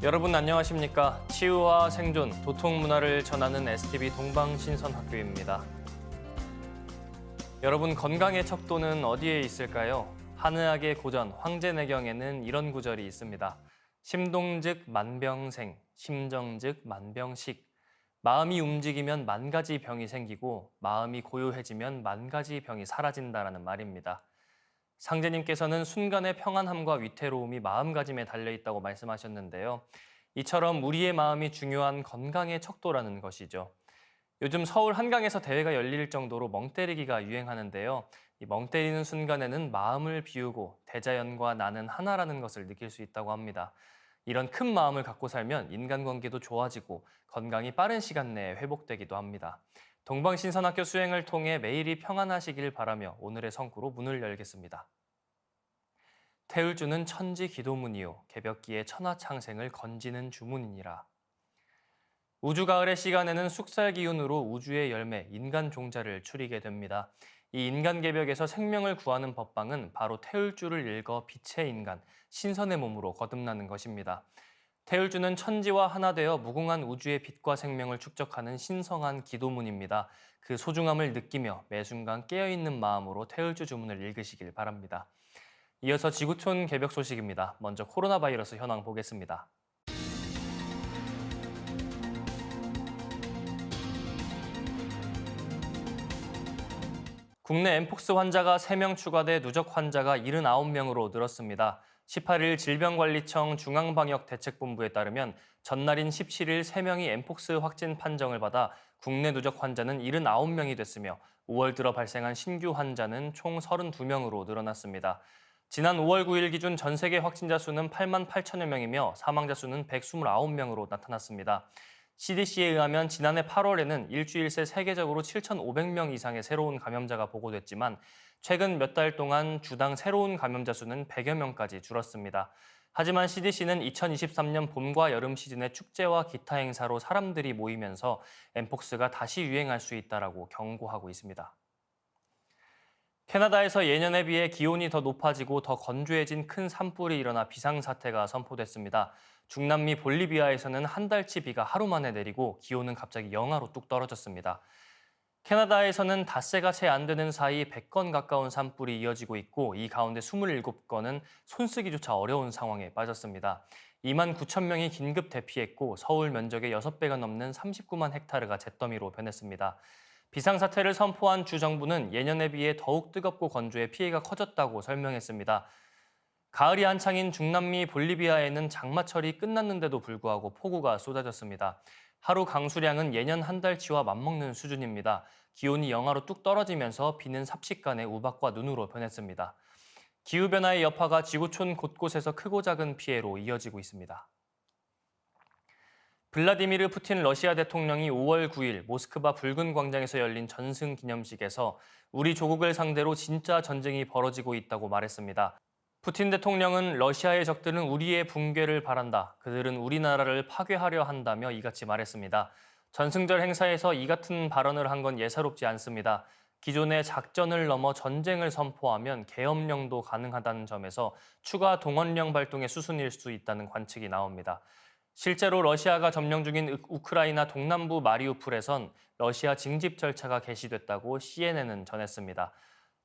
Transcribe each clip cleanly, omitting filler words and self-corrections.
여러분 안녕하십니까? 치유와 생존, 도통 문화를 전하는 STV 동방신선학교입니다. 여러분 건강의 척도는 어디에 있을까요? 한의학의 고전 황제내경에는 이런 구절이 있습니다. 심동즉 만병생, 심정즉 만병식. 마음이 움직이면 만 가지 병이 생기고 마음이 고요해지면 만 가지 병이 사라진다라는 말입니다. 상제님께서는 순간의 평안함과 위태로움이 마음가짐에 달려있다고 말씀하셨는데요. 이처럼 우리의 마음이 중요한 건강의 척도라는 것이죠. 요즘 서울 한강에서 대회가 열릴 정도로 멍 때리기가 유행하는데요. 이 멍 때리는 순간에는 마음을 비우고 대자연과 나는 하나라는 것을 느낄 수 있다고 합니다. 이런 큰 마음을 갖고 살면 인간관계도 좋아지고 건강이 빠른 시간 내에 회복되기도 합니다. 동방신선학교 수행을 통해 매일이 평안하시길 바라며 오늘의 성구로 문을 열겠습니다. 태울주는 천지 기도문이요 개벽기에 천하창생을 건지는 주문이니라. 우주가을의 시간에는 숙살기운으로 우주의 열매 인간 종자를 추리게 됩니다. 이 인간개벽에서 생명을 구하는 법방은 바로 태울주를 읽어 빛의 인간, 신선의 몸으로 거듭나는 것입니다. 태울주는 천지와 하나 되어 무궁한 우주의 빛과 생명을 축적하는 신성한 기도문입니다. 그 소중함을 느끼며 매 순간 깨어있는 마음으로 태울주 주문을 읽으시길 바랍니다. 이어서 지구촌 개벽 소식입니다. 먼저 코로나 바이러스 현황 보겠습니다. 국내 엠폭스 환자가 3명 추가돼 누적 환자가 79명으로 늘었습니다. 18일 질병관리청 중앙방역대책본부에 따르면 전날인 17일 3명이 엠폭스 확진 판정을 받아 국내 누적 환자는 79명이 됐으며 5월 들어 발생한 신규 환자는 총 32명으로 늘어났습니다. 지난 5월 9일 기준 전 세계 확진자 수는 8만 8천여 명이며 사망자 수는 129명으로 나타났습니다. CDC에 의하면 지난해 8월에는 일주일 새 세계적으로 7,500명 이상의 새로운 감염자가 보고됐지만 최근 몇 달 동안 주당 새로운 감염자 수는 100여 명까지 줄었습니다. 하지만 CDC는 2023년 봄과 여름 시즌의 축제와 기타 행사로 사람들이 모이면서 엠폭스가 다시 유행할 수 있다라고 경고하고 있습니다. 캐나다에서 예년에 비해 기온이 더 높아지고 더 건조해진 큰 산불이 일어나 비상사태가 선포됐습니다. 중남미 볼리비아에서는 한 달치 비가 하루 만에 내리고 기온은 갑자기 영하로 뚝 떨어졌습니다. 캐나다에서는 닷새가 채 안 되는 사이 100건 가까운 산불이 이어지고 있고 이 가운데 27건은 손쓰기조차 어려운 상황에 빠졌습니다. 2만 9천 명이 긴급 대피했고 서울 면적의 6배가 넘는 39만 헥타르가 잿더미로 변했습니다. 비상사태를 선포한 주 정부는 예년에 비해 더욱 뜨겁고 건조해 피해가 커졌다고 설명했습니다. 가을이 한창인 중남미 볼리비아에는 장마철이 끝났는데도 불구하고 폭우가 쏟아졌습니다. 하루 강수량은 예년 한 달치와 맞먹는 수준입니다. 기온이 영하로 뚝 떨어지면서 비는 삽시간에 우박과 눈으로 변했습니다. 기후변화의 여파가 지구촌 곳곳에서 크고 작은 피해로 이어지고 있습니다. 블라디미르 푸틴 러시아 대통령이 5월 9일 모스크바 붉은 광장에서 열린 전승 기념식에서 우리 조국을 상대로 진짜 전쟁이 벌어지고 있다고 말했습니다. 푸틴 대통령은 러시아의 적들은 우리의 붕괴를 바란다. 그들은 우리나라를 파괴하려 한다며 이같이 말했습니다. 전승절 행사에서 이 같은 발언을 한 건 예사롭지 않습니다. 기존의 작전을 넘어 전쟁을 선포하면 계엄령도 가능하다는 점에서 추가 동원령 발동의 수순일 수 있다는 관측이 나옵니다. 실제로 러시아가 점령 중인 우크라이나 동남부 마리우폴에선 러시아 징집 절차가 개시됐다고 CNN은 전했습니다.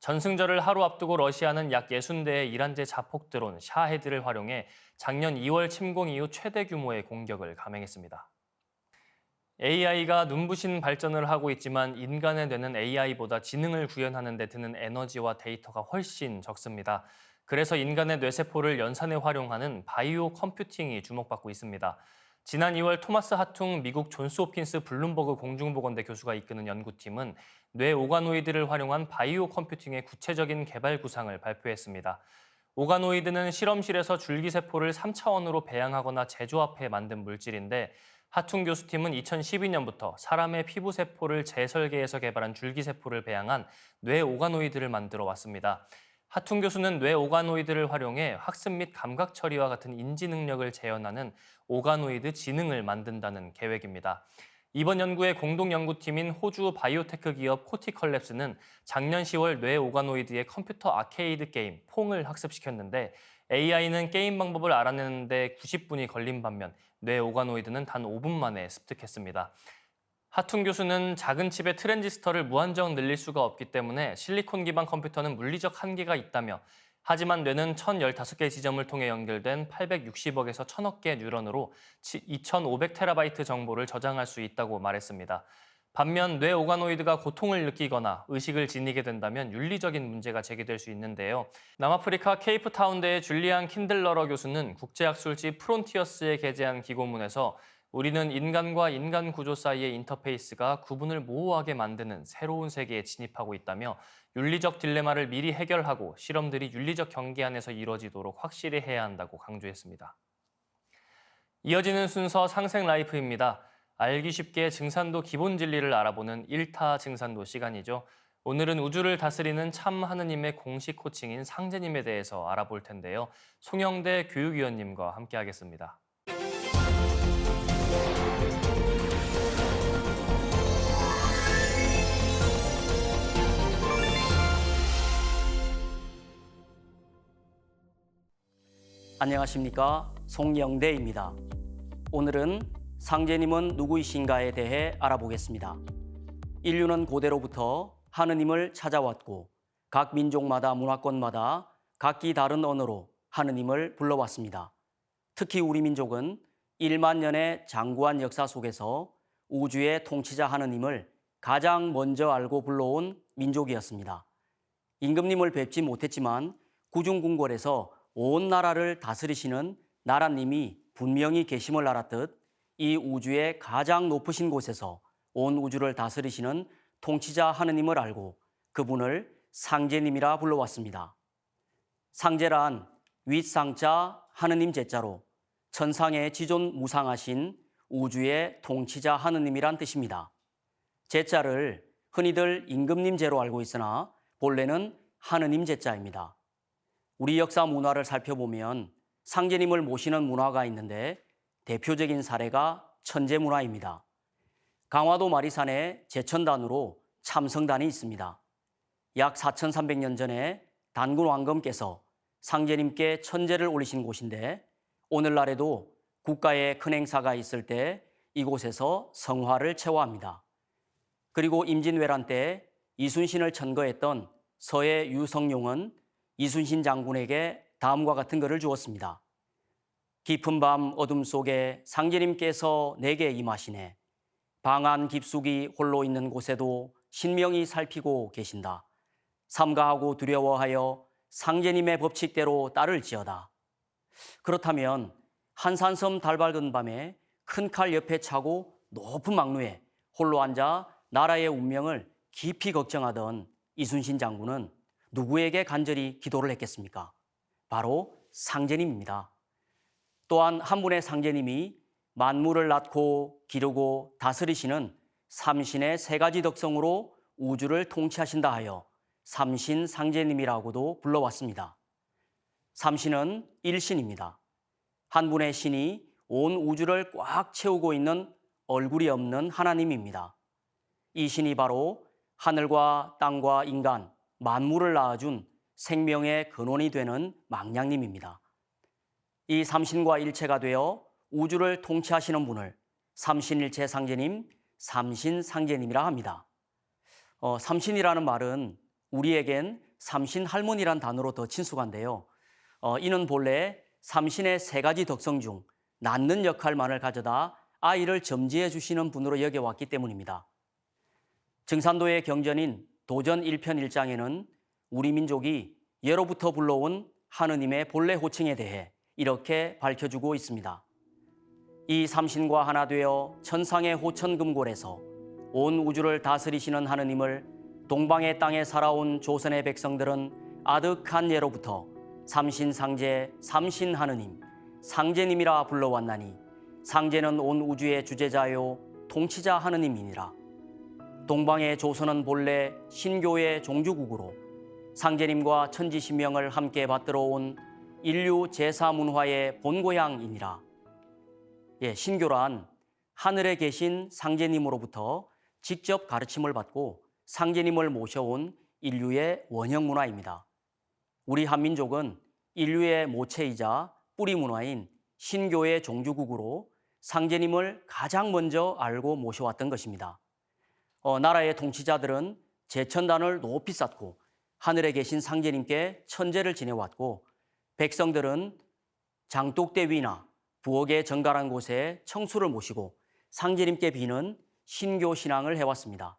전승절을 하루 앞두고 러시아는 약 60대의 이란제 자폭 드론 샤헤드를 활용해 작년 2월 침공 이후 최대 규모의 공격을 감행했습니다. AI가 눈부신 발전을 하고 있지만 인간의 뇌는 AI보다 지능을 구현하는 데 드는 에너지와 데이터가 훨씬 적습니다. 그래서 인간의 뇌세포를 연산에 활용하는 바이오 컴퓨팅이 주목받고 있습니다. 지난 2월 토마스 하퉁 미국 존스 홉킨스 블룸버그 공중보건대 교수가 이끄는 연구팀은 뇌 오가노이드를 활용한 바이오 컴퓨팅의 구체적인 개발 구상을 발표했습니다. 오가노이드는 실험실에서 줄기세포를 3차원으로 배양하거나 재조합해 만든 물질인데 하퉁 교수팀은 2012년부터 사람의 피부세포를 재설계해서 개발한 줄기세포를 배양한 뇌 오가노이드를 만들어 왔습니다. 하퉁 교수는 뇌 오가노이드를 활용해 학습 및 감각 처리와 같은 인지 능력을 재현하는 오가노이드 지능을 만든다는 계획입니다. 이번 연구의 공동 연구팀인 호주 바이오테크 기업 코티컬랩스는 작년 10월 뇌 오가노이드의 컴퓨터 아케이드 게임 퐁을 학습시켰는데 AI는 게임 방법을 알아내는데 90분이 걸린 반면 뇌 오가노이드는 단 5분 만에 습득했습니다. 하퉁 교수는 작은 칩의 트랜지스터를 무한정 늘릴 수가 없기 때문에 실리콘 기반 컴퓨터는 물리적 한계가 있다며, 하지만 뇌는 1015개 지점을 통해 연결된 860억에서 1000억 개 뉴런으로 2500테라바이트 정보를 저장할 수 있다고 말했습니다. 반면 뇌 오가노이드가 고통을 느끼거나 의식을 지니게 된다면 윤리적인 문제가 제기될 수 있는데요. 남아프리카 케이프타운대의 줄리안 킨들러러 교수는 국제학술지 프론티어스에 게재한 기고문에서 우리는 인간과 인간 구조 사이의 인터페이스가 구분을 모호하게 만드는 새로운 세계에 진입하고 있다며, 윤리적 딜레마를 미리 해결하고 실험들이 윤리적 경계 안에서 이루어지도록 확실히 해야 한다고 강조했습니다. 이어지는 순서 상생 라이프입니다. 알기 쉽게 증산도 기본 진리를 알아보는 1타 증산도 시간이죠. 오늘은 우주를 다스리는 참 하느님의 공식 코칭인 상제님에 대해서 알아볼 텐데요. 송영대 교육위원님과 함께하겠습니다. 안녕하십니까, 송영대입니다. 오늘은 상제님은 누구이신가에 대해 알아보겠습니다. 인류는 고대로부터 하느님을 찾아왔고 각 민족마다 문화권마다 각기 다른 언어로 하느님을 불러왔습니다. 특히 우리 민족은 1만 년의 장구한 역사 속에서 우주의 통치자 하느님을 가장 먼저 알고 불러온 민족이었습니다. 임금님을 뵙지 못했지만 구중궁궐에서 온 나라를 다스리시는 나라님이 분명히 계심을 알았듯 이 우주의 가장 높으신 곳에서 온 우주를 다스리시는 통치자 하느님을 알고 그분을 상제님이라 불러왔습니다. 상제란 윗상자 하느님 제자로 천상의 지존 무상하신 우주의 통치자 하느님이란 뜻입니다. 제자를 흔히들 임금님 제로 알고 있으나 본래는 하느님 제자입니다. 우리 역사 문화를 살펴보면 상제님을 모시는 문화가 있는데 대표적인 사례가 천제 문화입니다. 강화도 마리산에 제천단으로 참성단이 있습니다. 약 4300년 전에 단군 왕검께서 상제님께 천제를 올리신 곳인데 오늘날에도 국가의 큰 행사가 있을 때 이곳에서 성화를 체화합니다. 그리고 임진왜란 때 이순신을 천거했던 서해 유성룡은 이순신 장군에게 다음과 같은 글을 주었습니다. 깊은 밤 어둠 속에 상제님께서 내게 임하시네. 방안 깊숙이 홀로 있는 곳에도 신명히 살피고 계신다. 삼가하고 두려워하여 상제님의 법칙대로 따를지어다. 그렇다면 한산섬 달밝은 밤에 큰 칼 옆에 차고 높은 막루에 홀로 앉아 나라의 운명을 깊이 걱정하던 이순신 장군은 누구에게 간절히 기도를 했겠습니까? 바로 상제님입니다. 또한 한 분의 상제님이 만물을 낳고 기르고 다스리시는 삼신의 세 가지 덕성으로 우주를 통치하신다 하여 삼신 상제님이라고도 불러왔습니다. 삼신은 일신입니다. 한 분의 신이 온 우주를 꽉 채우고 있는 얼굴이 없는 하나님입니다. 이 신이 바로 하늘과 땅과 인간, 만물을 낳아준 생명의 근원이 되는 망량님입니다. 이 삼신과 일체가 되어 우주를 통치하시는 분을 삼신일체 상제님, 삼신상제님이라 합니다. 삼신이라는 말은 우리에겐 삼신할머니란 단어로 더 친숙한데요. 이는 본래 삼신의 세 가지 덕성 중 낳는 역할만을 가져다 아이를 점지해 주시는 분으로 여겨왔기 때문입니다. 증산도의 경전인 도전 1편 1장에는 우리 민족이 예로부터 불러온 하느님의 본래 호칭에 대해 이렇게 밝혀주고 있습니다. 이 삼신과 하나 되어 천상의 호천금골에서 온 우주를 다스리시는 하느님을 동방의 땅에 살아온 조선의 백성들은 아득한 예로부터 삼신상제, 삼신하느님, 상제님이라 불러왔나니 상제는 온 우주의 주제자요 통치자 하느님이니라. 동방의 조선은 본래 신교의 종주국으로 상제님과 천지신명을 함께 받들어 온 인류 제사문화의 본고향이니라. 신교란 하늘에 계신 상제님으로부터 직접 가르침을 받고 상제님을 모셔온 인류의 원형 문화입니다. 우리 한민족은 인류의 모체이자 뿌리 문화인 신교의 종주국으로 상제님을 가장 먼저 알고 모셔왔던 것입니다. 나라의 통치자들은 제천단을 높이 쌓고 하늘에 계신 상제님께 천제를 지내왔고, 백성들은 장독대 위나 부엌의 정갈한 곳에 청수를 모시고 상제님께 비는 신교 신앙을 해왔습니다.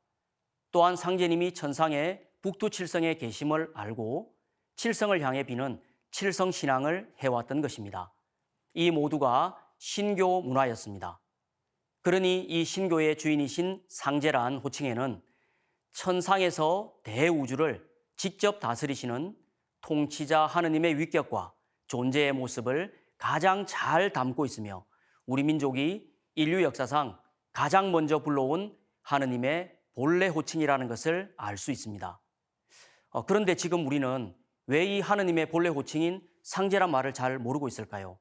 또한 상제님이 천상의 북두칠성에 계심을 알고 칠성을 향해 비는 칠성신앙을 해왔던 것입니다. 이 모두가 신교 문화였습니다. 그러니 이 신교의 주인이신 상제란 호칭에는 천상에서 대우주를 직접 다스리시는 통치자 하느님의 위격과 존재의 모습을 가장 잘 담고 있으며, 우리 민족이 인류 역사상 가장 먼저 불러온 하느님의 본래 호칭이라는 것을 알 수 있습니다. 그런데 지금 우리는 왜 이 하느님의 본래 호칭인 상제란 말을 잘 모르고 있을까요?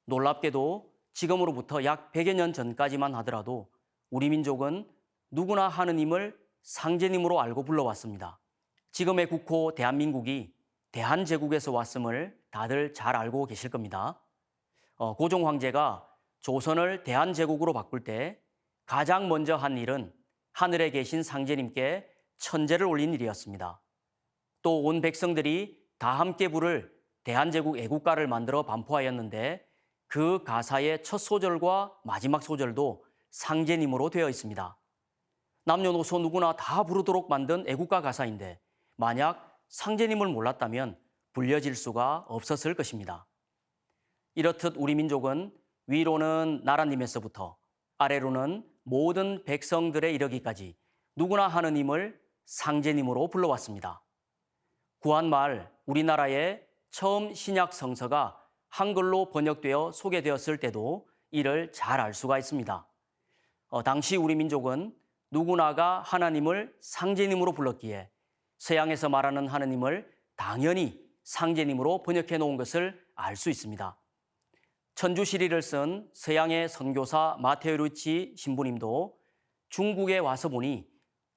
놀랍게도 지금으로부터 약 100여 년 전까지만 하더라도 우리 민족은 누구나 하느님을 상제님으로 알고 불러왔습니다. 지금의 국호 대한민국이 대한제국에서 왔음을 다들 잘 알고 계실 겁니다. 고종 황제가 조선을 대한제국으로 바꿀 때 가장 먼저 한 일은 하늘에 계신 상제님께 천제를 올린 일이었습니다. 또 온 백성들이 다 함께 부를 대한제국 애국가를 만들어 반포하였는데, 그 가사의 첫 소절과 마지막 소절도 상제님으로 되어 있습니다. 남녀노소 누구나 다 부르도록 만든 애국가 가사인데, 만약 상제님을 몰랐다면 불려질 수가 없었을 것입니다. 이렇듯 우리 민족은 위로는 나라님에서부터 아래로는 모든 백성들에 이르기까지 누구나 하느님을 상제님으로 불러왔습니다. 구한말 우리나라의 처음 신약 성서가 한글로 번역되어 소개되었을 때도 이를 잘 알 수가 있습니다. 당시 우리 민족은 누구나가 하나님을 상제님으로 불렀기에 서양에서 말하는 하느님을 당연히 상제님으로 번역해 놓은 것을 알 수 있습니다. 천주시리를 쓴 서양의 선교사 마테오 루치 신부님도 중국에 와서 보니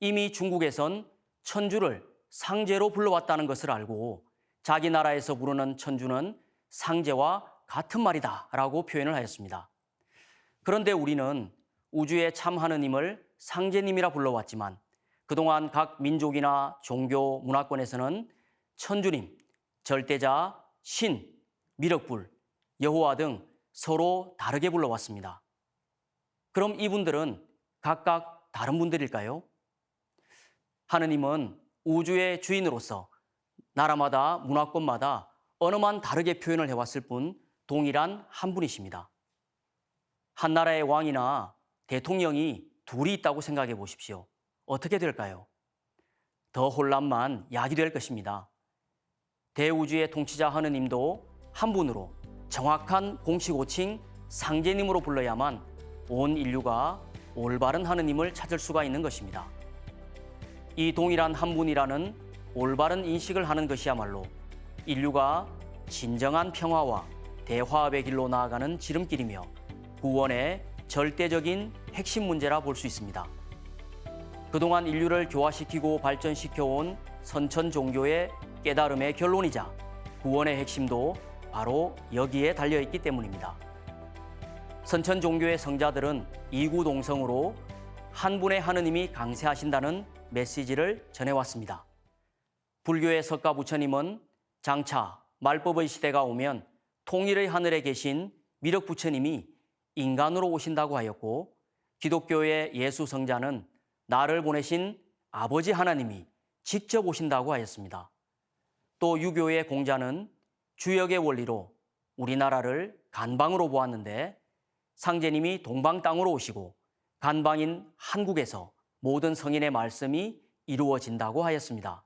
이미 중국에선 천주를 상제로 불러왔다는 것을 알고 자기 나라에서 부르는 천주는 상제와 같은 말이다 라고 표현을 하였습니다. 그런데 우리는 우주의 참 하느님을 상제님이라 불러왔지만, 그동안 각 민족이나 종교 문화권에서는 천주님, 절대자, 신, 미륵불, 여호와 등 서로 다르게 불러왔습니다. 그럼 이분들은 각각 다른 분들일까요? 하느님은 우주의 주인으로서 나라마다 문화권마다 언어만 다르게 표현을 해왔을 뿐 동일한 한 분이십니다. 한 나라의 왕이나 대통령이 둘이 있다고 생각해 보십시오. 어떻게 될까요? 더 혼란만 야기될 것입니다. 대우주의 통치자 하느님도 한 분으로 정확한 공식 호칭 상제님으로 불러야만 온 인류가 올바른 하느님을 찾을 수가 있는 것입니다. 이 동일한 한 분이라는 올바른 인식을 하는 것이야말로 인류가 진정한 평화와 대화합의 길로 나아가는 지름길이며 구원의 절대적인 핵심 문제라 볼 수 있습니다. 그동안 인류를 교화시키고 발전시켜온 선천 종교의 깨달음의 결론이자 구원의 핵심도 바로 여기에 달려있기 때문입니다. 선천 종교의 성자들은 이구동성으로 한 분의 하느님이 강세하신다는 메시지를 전해왔습니다. 불교의 석가 부처님은 장차 말법의 시대가 오면 통일의 하늘에 계신 미륵 부처님이 인간으로 오신다고 하였고, 기독교의 예수 성자는 나를 보내신 아버지 하나님이 직접 오신다고 하였습니다. 또 유교의 공자는 주역의 원리로 우리나라를 간방으로 보았는데, 상제님이 동방 땅으로 오시고 간방인 한국에서 모든 성인의 말씀이 이루어진다고 하였습니다.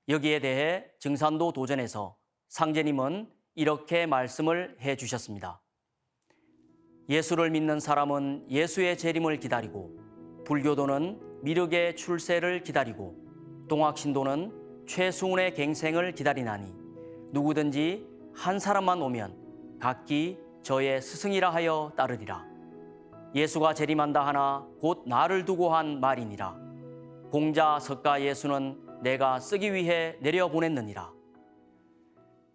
여기에 대해 증산도 도전에서 상제님은 이렇게 말씀을 해 주셨습니다. 예수를 믿는 사람은 예수의 재림을 기다리고, 불교도는 미륵의 출세를 기다리고, 동학신도는 최승훈의 갱생을 기다리나니, 누구든지 한 사람만 오면 각기 저의 스승이라 하여 따르리라. 예수가 재림한다 하나 곧 나를 두고 한 말이니라. 공자 석가 예수는 내가 쓰기 위해 내려보냈느니라.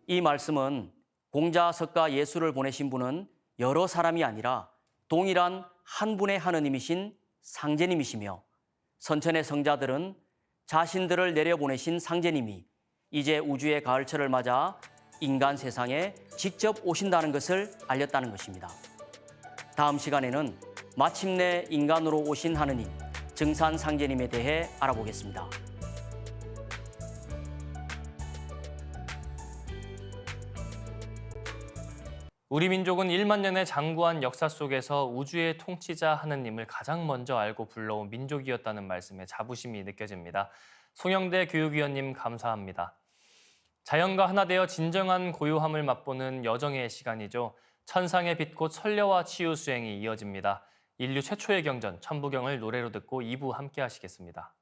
이 말씀은 공자, 석가, 예수를 보내신 분은 여러 사람이 아니라 동일한 한 분의 하느님이신 상제님이시며 선천의 성자들은 자신들을 내려보내신 상제님이 이제 우주의 가을철을 맞아 인간 세상에 직접 오신다는 것을 알렸다는 것입니다. 다음 시간에는 마침내 인간으로 오신 하느님, 증산 상제님에 대해 알아보겠습니다. 우리 민족은 1만 년의 장구한 역사 속에서 우주의 통치자 하느님을 가장 먼저 알고 불러온 민족이었다는 말씀에 자부심이 느껴집니다. 송영대 교육위원님 감사합니다. 자연과 하나 되어 진정한 고요함을 맛보는 여정의 시간이죠. 천상의 빛꽃 선려와 치유 수행이 이어집니다. 인류 최초의 경전 천부경을 노래로 듣고 2부 함께 하시겠습니다.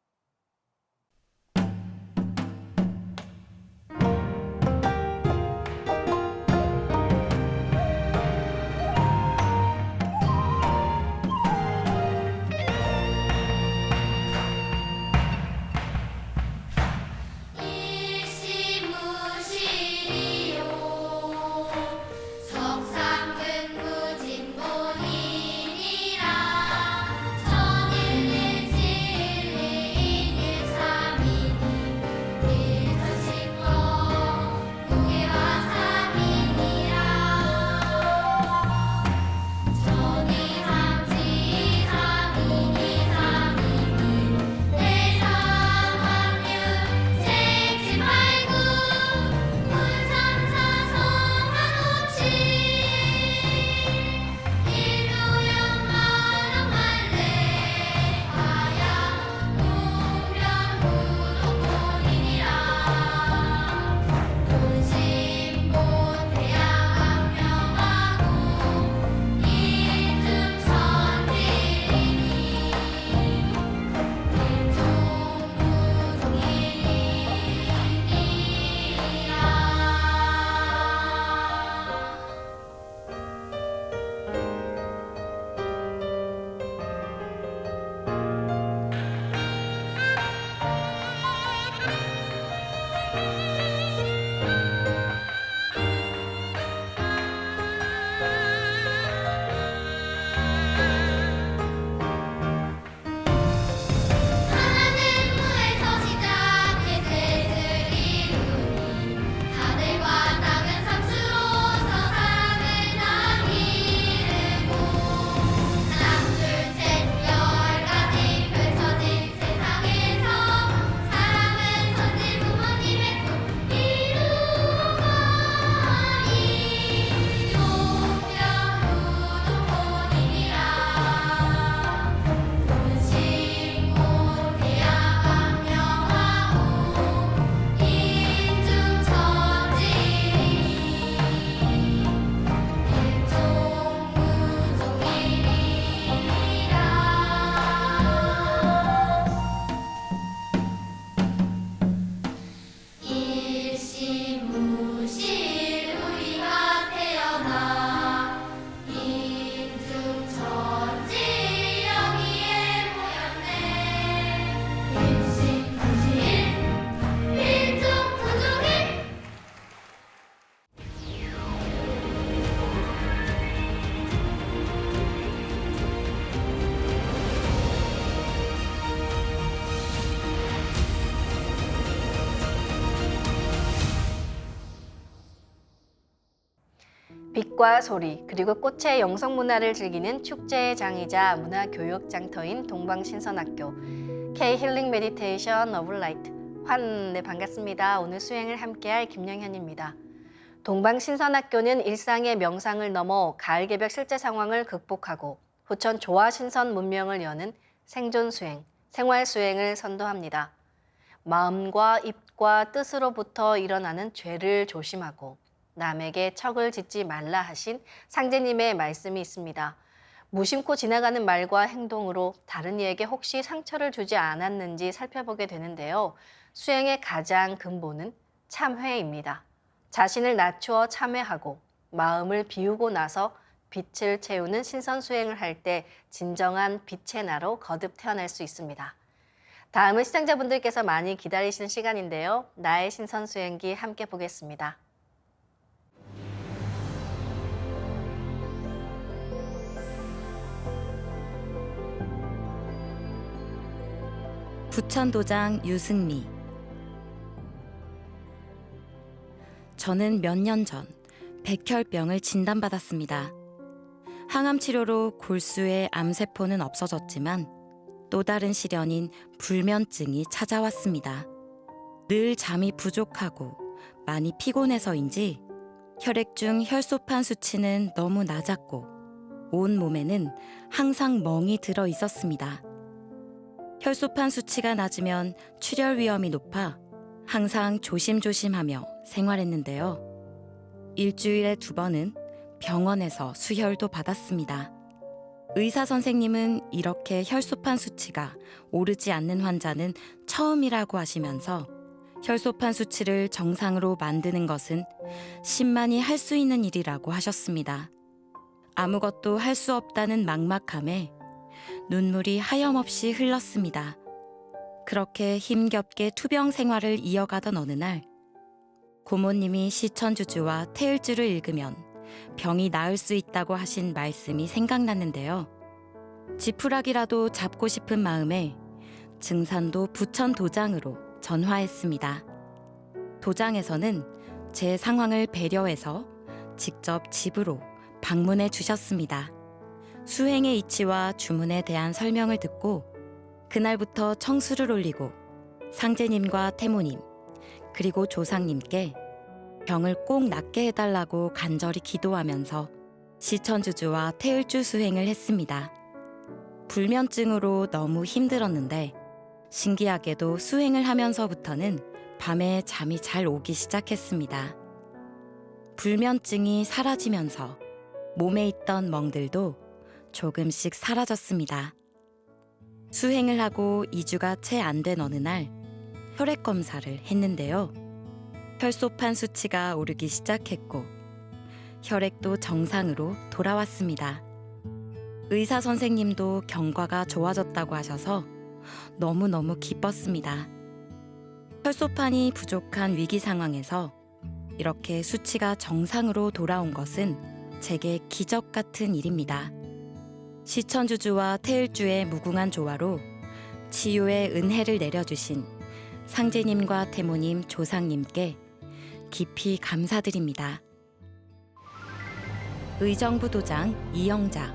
빛과 소리 그리고 꽃의 영성 문화를 즐기는 축제의 장이자 문화교육장터인 동방신선학교 K-힐링 메디테이션 오브 라이트 네, 반갑습니다. 오늘 수행을 함께할 김영현입니다. 동방신선학교는 일상의 명상을 넘어 가을 개벽 실제 상황을 극복하고 후천 조화 신선 문명을 여는 생존 수행, 생활 수행을 선도합니다. 마음과 입과 뜻으로부터 일어나는 죄를 조심하고 남에게 척을 짓지 말라 하신 상제님의 말씀이 있습니다. 무심코 지나가는 말과 행동으로 다른 이에게 혹시 상처를 주지 않았는지 살펴보게 되는데요. 수행의 가장 근본은 참회입니다. 자신을 낮추어 참회하고 마음을 비우고 나서 빛을 채우는 신선 수행을 할 때 진정한 빛의 나로 거듭 태어날 수 있습니다. 다음은 시청자분들께서 많이 기다리시는 시간인데요. 나의 신선 수행기 함께 보겠습니다. 부천도장 유승미. 저는 몇 년 전 백혈병을 진단받았습니다. 항암 치료로 골수의 암세포는 없어졌지만 또 다른 시련인 불면증이 찾아왔습니다. 늘 잠이 부족하고 많이 피곤해서인지 혈액 중 혈소판 수치는 너무 낮았고 온 몸에는 항상 멍이 들어 있었습니다. 혈소판 수치가 낮으면 출혈 위험이 높아 항상 조심조심하며 생활했는데요. 일주일에 2번은 병원에서 수혈도 받았습니다. 의사 선생님은 이렇게 혈소판 수치가 오르지 않는 환자는 처음이라고 하시면서 혈소판 수치를 정상으로 만드는 것은 신만이 할 수 있는 일이라고 하셨습니다. 아무것도 할 수 없다는 막막함에 눈물이 하염없이 흘렀습니다. 그렇게 힘겹게 투병 생활을 이어가던 어느 날 고모님이 시천주주와 태을주를 읽으면 병이 나을 수 있다고 하신 말씀이 생각났는데요. 지푸라기라도 잡고 싶은 마음에 증산도 부천 도장으로 전화했습니다. 도장에서는 제 상황을 배려해서 직접 집으로 방문해 주셨습니다. 수행의 이치와 주문에 대한 설명을 듣고 그날부터 청수를 올리고 상제님과 태모님 그리고 조상님께 병을 꼭 낫게 해달라고 간절히 기도하면서 시천주주와 태을주 수행을 했습니다. 불면증으로 너무 힘들었는데 신기하게도 수행을 하면서부터는 밤에 잠이 잘 오기 시작했습니다. 불면증이 사라지면서 몸에 있던 멍들도 조금씩 사라졌습니다. 수행을 하고 2주가 채 안 된 어느 날 혈액 검사를 했는데요. 혈소판 수치가 오르기 시작했고 혈액도 정상으로 돌아왔습니다. 의사 선생님도 경과가 좋아졌다고 하셔서 너무너무 기뻤습니다. 혈소판이 부족한 위기 상황에서 이렇게 수치가 정상으로 돌아온 것은 제게 기적 같은 일입니다. 시천주주와 태을주의 무궁한 조화로 치유의 은혜를 내려주신 상제님과 태모님, 조상님께 깊이 감사드립니다. 의정부 도장 이영자.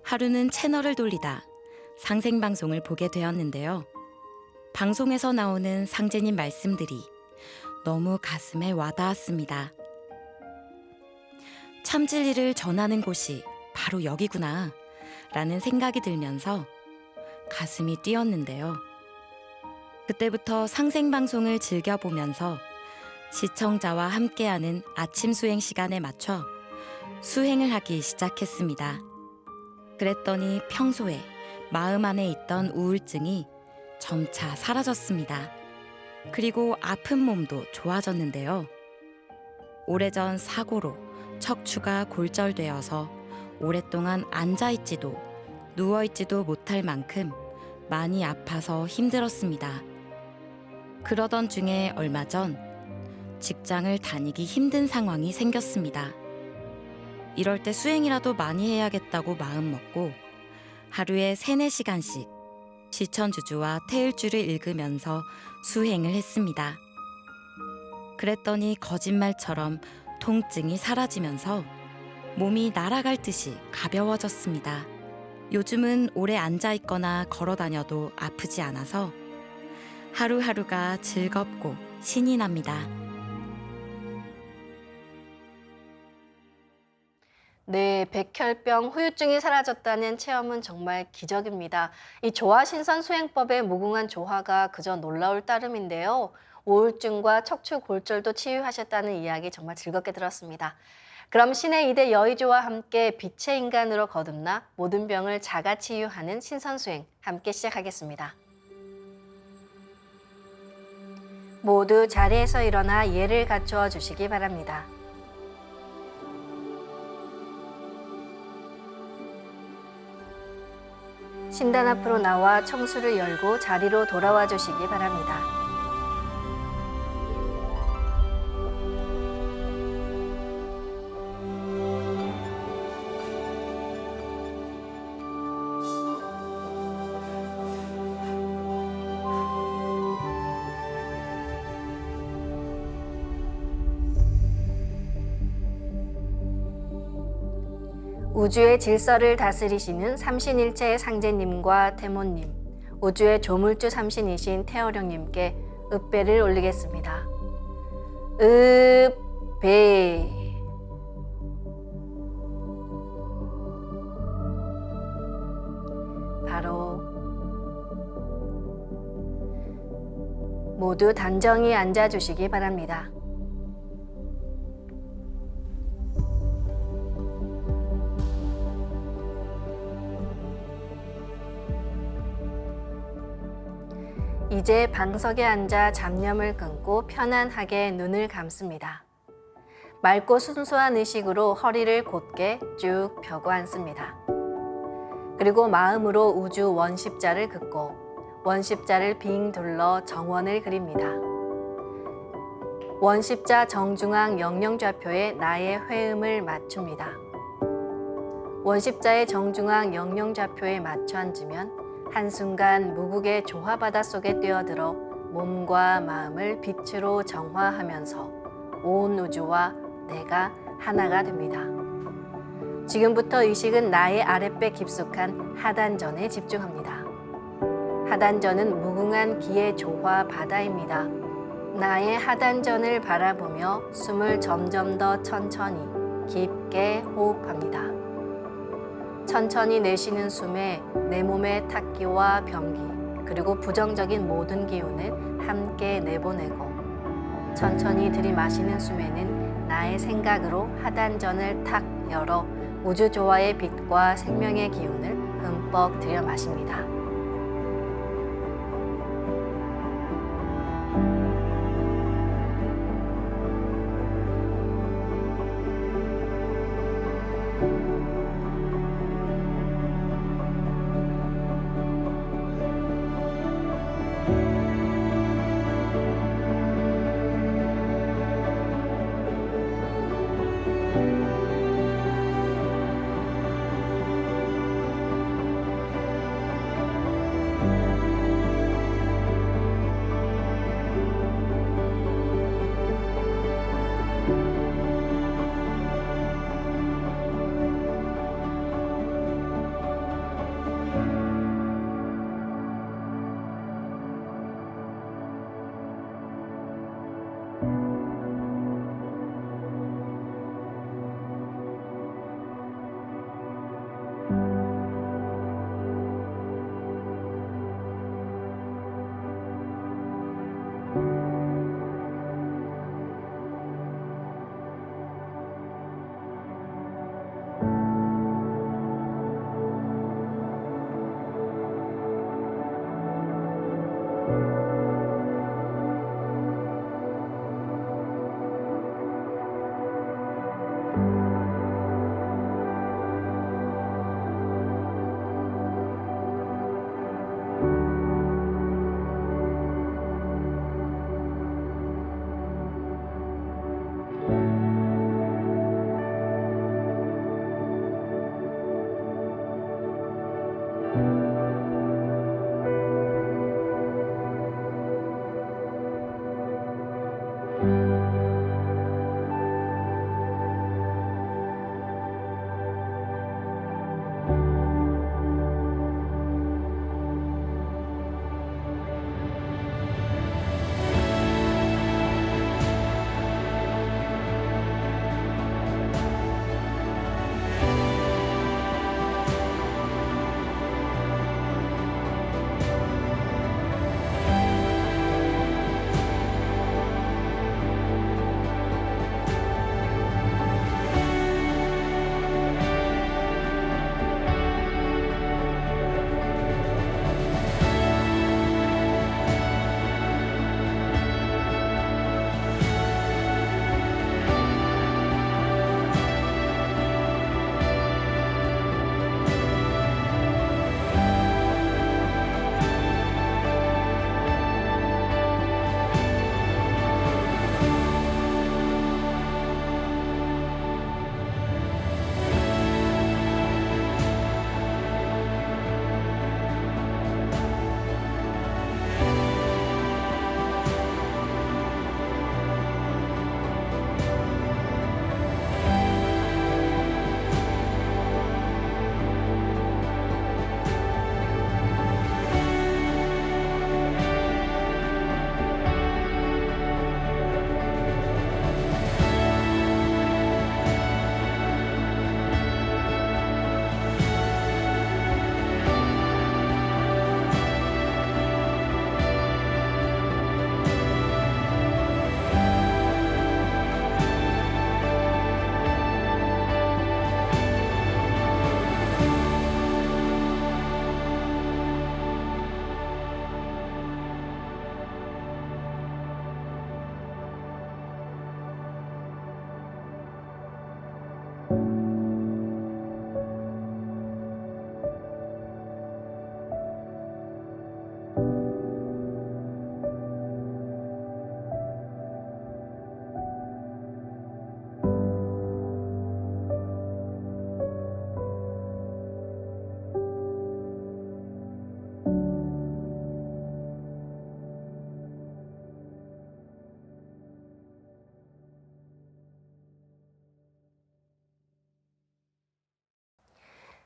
하루는 채널을 돌리다 상생방송을 보게 되었는데요. 방송에서 나오는 상제님 말씀들이 너무 가슴에 와닿았습니다. 참 진리를 전하는 곳이 바로 여기구나 라는 생각이 들면서 가슴이 뛰었는데요. 그때부터 상생방송을 즐겨보면서 시청자와 함께하는 아침 수행 시간에 맞춰 수행을 하기 시작했습니다. 그랬더니 평소에 마음 안에 있던 우울증이 점차 사라졌습니다. 그리고 아픈 몸도 좋아졌는데요. 오래전 사고로 척추가 골절되어서 오랫동안 앉아있지도 누워있지도 못할 만큼 많이 아파서 힘들었습니다. 그러던 중에 얼마 전 직장을 다니기 힘든 상황이 생겼습니다. 이럴 때 수행이라도 많이 해야겠다고 마음먹고 하루에 3-4시간씩 시천주주와 태을주를 읽으면서 수행을 했습니다. 그랬더니 거짓말처럼 통증이 사라지면서 몸이 날아갈 듯이 가벼워졌습니다. 요즘은 오래 앉아있거나 걸어다녀도 아프지 않아서 하루하루가 즐겁고 신이 납니다. 네, 백혈병 후유증이 사라졌다는 체험은 정말 기적입니다. 이 조화신선 수행법의 무궁한 조화가 그저 놀라울 따름인데요. 우울증과 척추 골절도 치유하셨다는 이야기 정말 즐겁게 들었습니다. 그럼 신의 2대 여의주와 함께 빛의 인간으로 거듭나 모든 병을 자가 치유하는 신선수행 함께 시작하겠습니다. 모두 자리에서 일어나 예를 갖추어 주시기 바랍니다. 신단 앞으로 나와 청수를 열고 자리로 돌아와 주시기 바랍니다. 우주의 질서를 다스리시는 삼신일체의 상제님과 태모님, 우주의 조물주 삼신이신 태어령님께 읍배를 올리겠습니다. 읍배. 바로 모두 단정히 앉아주시기 바랍니다. 이제 방석에 앉아 잡념을 끊고 편안하게 눈을 감습니다. 맑고 순수한 의식으로 허리를 곧게 쭉 펴고 앉습니다. 그리고 마음으로 우주 원십자를 긋고 원십자를 빙 둘러 정원을 그립니다. 원십자 정중앙 영영좌표에 나의 회음을 맞춥니다. 원십자의 정중앙 영영좌표에 맞춰 앉으면 한순간 무국의 조화바다 속에 뛰어들어 몸과 마음을 빛으로 정화하면서 온 우주와 내가 하나가 됩니다. 지금부터 의식은 나의 아랫배 깊숙한 하단전에 집중합니다. 하단전은 무궁한 기의 조화 바다입니다. 나의 하단전을 바라보며 숨을 점점 더 천천히 깊게 호흡합니다. 천천히 내쉬는 숨에 내 몸의 탁기와 병기 그리고 부정적인 모든 기운을 함께 내보내고 천천히 들이마시는 숨에는 나의 생각으로 하단전을 탁 열어 우주 조화의 빛과 생명의 기운을 흠뻑 들여 마십니다.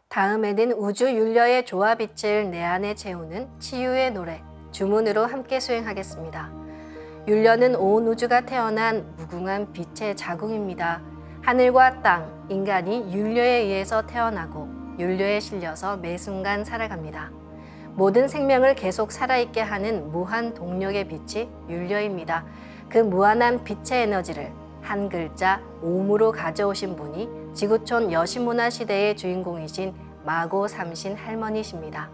다음에는 우주 율려의 조화빛을 내 안에 채우는 치유의 노래, 주문으로 함께 수행하겠습니다. 율려는 온 우주가 태어난 무궁한 빛의 자궁입니다. 하늘과 땅, 인간이 율려에 의해서 태어나고 율려에 실려서 매 순간 살아갑니다. 모든 생명을 계속 살아있게 하는 무한 동력의 빛이 율려입니다. 그 무한한 빛의 에너지를 한 글자 옴으로 가져오신 분이 지구촌 여신문화 시대의 주인공이신 마고 삼신 할머니십니다.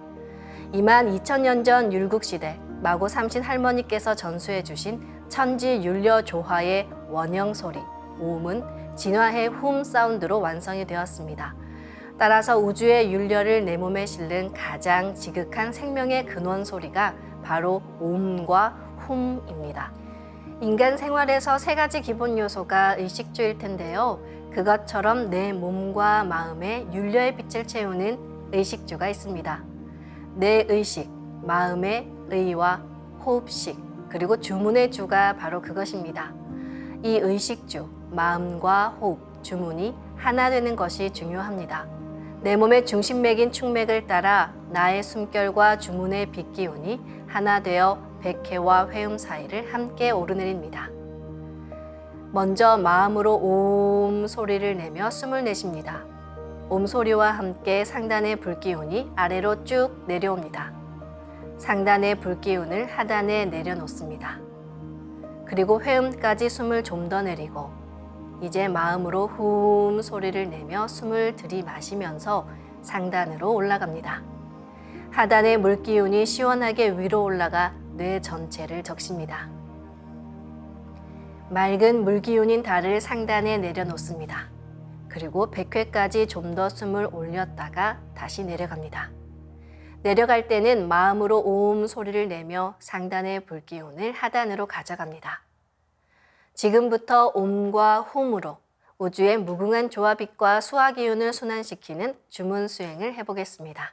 22,000년 전 율국시대 마고 삼신 할머니께서 전수해 주신 천지 율려 조화의 원형 소리, 옴은 진화의 훔 사운드로 완성이 되었습니다. 따라서 우주의 율려를 내 몸에 실는 가장 지극한 생명의 근원 소리가 바로 옴과 훔입니다. 인간 생활에서 세 가지 기본 요소가 의식주일 텐데요. 그것처럼 내 몸과 마음에 율려의 빛을 채우는 의식주가 있습니다. 내 의식, 마음의 의와 호흡식, 그리고 주문의 주가 바로 그것입니다. 이 의식주, 마음과 호흡, 주문이 하나 되는 것이 중요합니다. 내 몸의 중심맥인 축맥을 따라 나의 숨결과 주문의 빛기운이 하나 되어 백회와 회음 사이를 함께 오르내립니다. 먼저 마음으로 옴 소리를 내며 숨을 내쉽니다. 옴 소리와 함께 상단의 불기운이 아래로 쭉 내려옵니다. 상단의 불기운을 하단에 내려놓습니다. 그리고 회음까지 숨을 좀 더 내리고 이제 마음으로 훔 소리를 내며 숨을 들이마시면서 상단으로 올라갑니다. 하단의 물기운이 시원하게 위로 올라가 뇌 전체를 적십니다. 맑은 물기운인 달을 상단에 내려놓습니다. 그리고 백회까지 좀 더 숨을 올렸다가 다시 내려갑니다. 내려갈 때는 마음으로 옴 소리를 내며 상단의 불기운을 하단으로 가져갑니다. 지금부터 옴과 훔으로 우주의 무궁한 조화빛과 수화기운을 순환시키는 주문 수행을 해보겠습니다.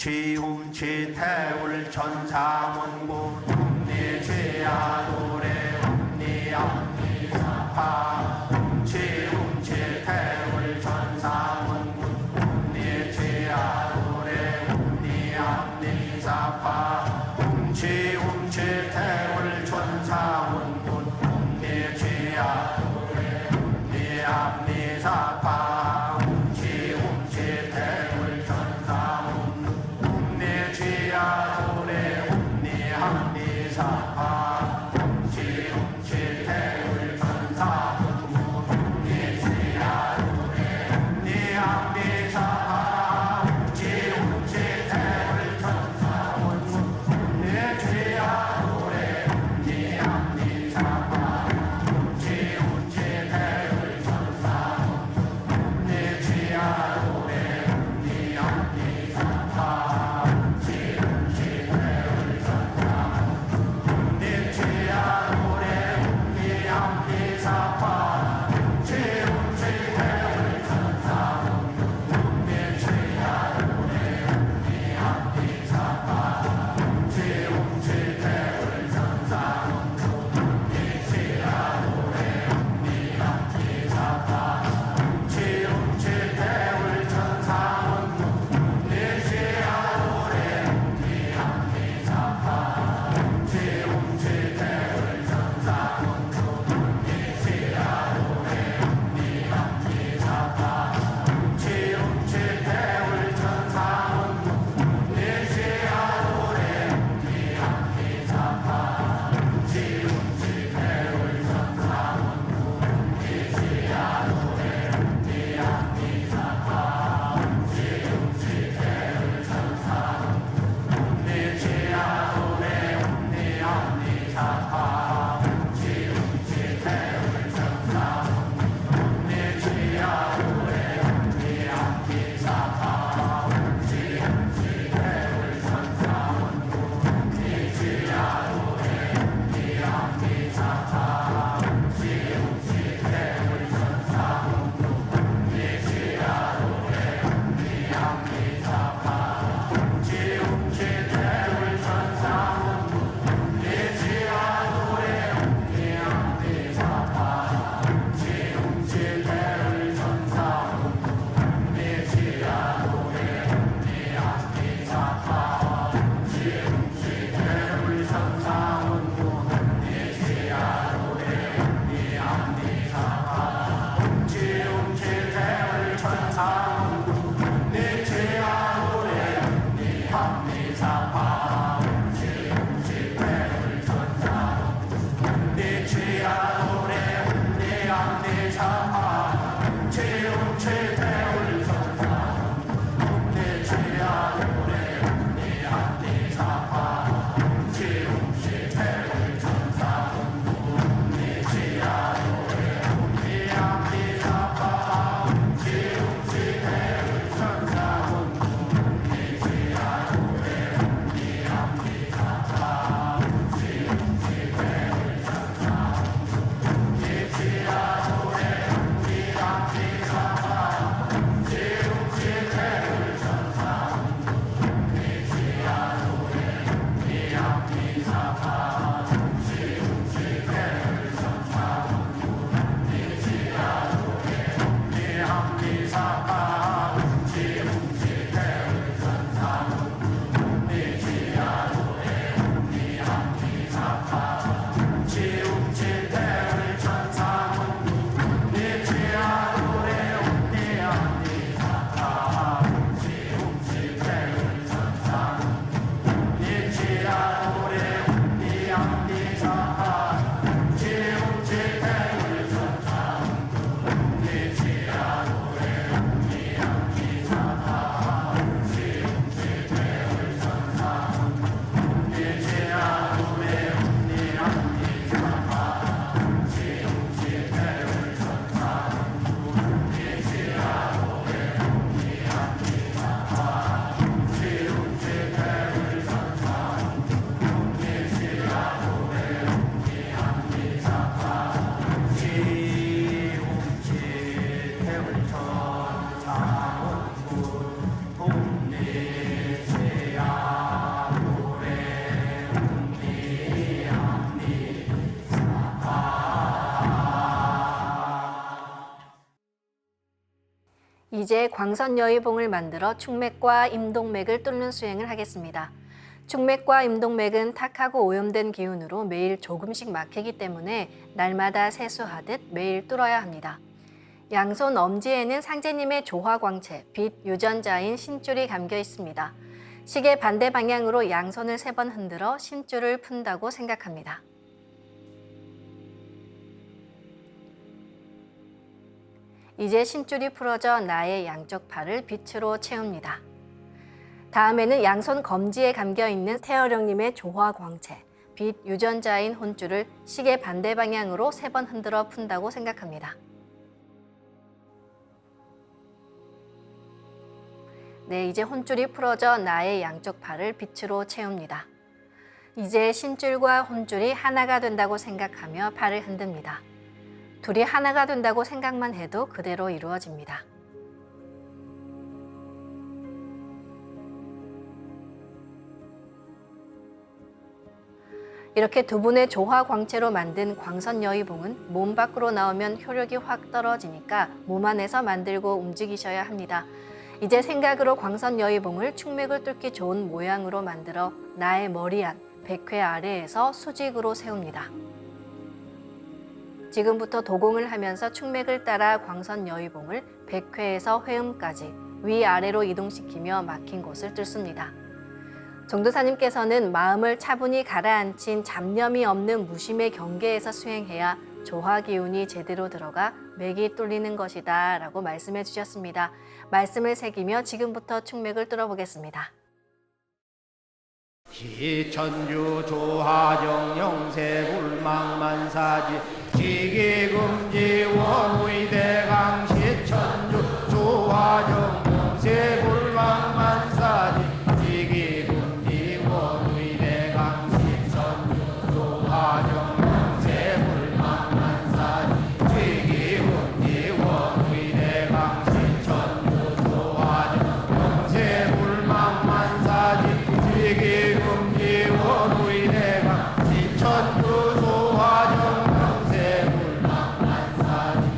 지움치 태울 천사문군 웅리지야 노래 웅리암리사파 지움치 태울 천사문군 웅리지야 노래 웅리암리사파 지움치 태울 천사문군 웅리지야 노래 웅리암리사파 지움치 태울 천사문군 웅리지야 노래 웅리암리사파 지움치 태울 천사문군 웅리지야 노래 웅리암리사파 지움치 태울 천사문군 웅리지야 노래 웅리암리사파 지움치 태울 천사문군 이제 광선여의봉을 만들어 축맥과 임동맥을 뚫는 수행을 하겠습니다. 축맥과 임동맥은 탁하고 오염된 기운으로 매일 조금씩 막히기 때문에 날마다 세수하듯 매일 뚫어야 합니다. 양손 엄지에는 상제님의 조화광채, 빛 유전자인 신줄이 감겨 있습니다. 시계 반대 방향으로 양손을 3번 흔들어 신줄을 푼다고 생각합니다. 이제 신줄이 풀어져 나의 양쪽 팔을 빛으로 채웁니다. 다음에는 양손 검지에 감겨있는 태어령님의 조화광채, 빛 유전자인 혼줄을 시계 반대 방향으로 3번 흔들어 푼다고 생각합니다. 네, 이제 혼줄이 풀어져 나의 양쪽 팔을 빛으로 채웁니다. 이제 신줄과 혼줄이 하나가 된다고 생각하며 팔을 흔듭니다. 둘이 하나가 된다고 생각만 해도 그대로 이루어집니다. 이렇게 두 분의 조화 광채로 만든 광선여의봉은 몸 밖으로 나오면 효력이 확 떨어지니까 몸 안에서 만들고 움직이셔야 합니다. 이제 생각으로 광선여의봉을 축맥을 뚫기 좋은 모양으로 만들어 나의 머리 안, 백회 아래에서 수직으로 세웁니다. 지금부터 도공을 하면서 축맥을 따라 광선여의봉을 백회에서 회음까지 위아래로 이동시키며 막힌 곳을 뚫습니다. 정도사님께서는 마음을 차분히 가라앉힌 잡념이 없는 무심의 경계에서 수행해야 조화 기운이 제대로 들어가 맥이 뚫리는 것이다 라고 말씀해 주셨습니다. 말씀을 새기며 지금부터 축맥을 뚫어보겠습니다. 기천주 조하정 영세 불망만사지 지기금지 원의대강 시천주 조하정 영세 불망만사지 지기금지 원의대강 시천주 조하정 영세 불망만사지 지기금지 원의대강 시천주 조하정 영세 불망만사지 지기금지 원의대강 시천주 조하정 영세 불망만사지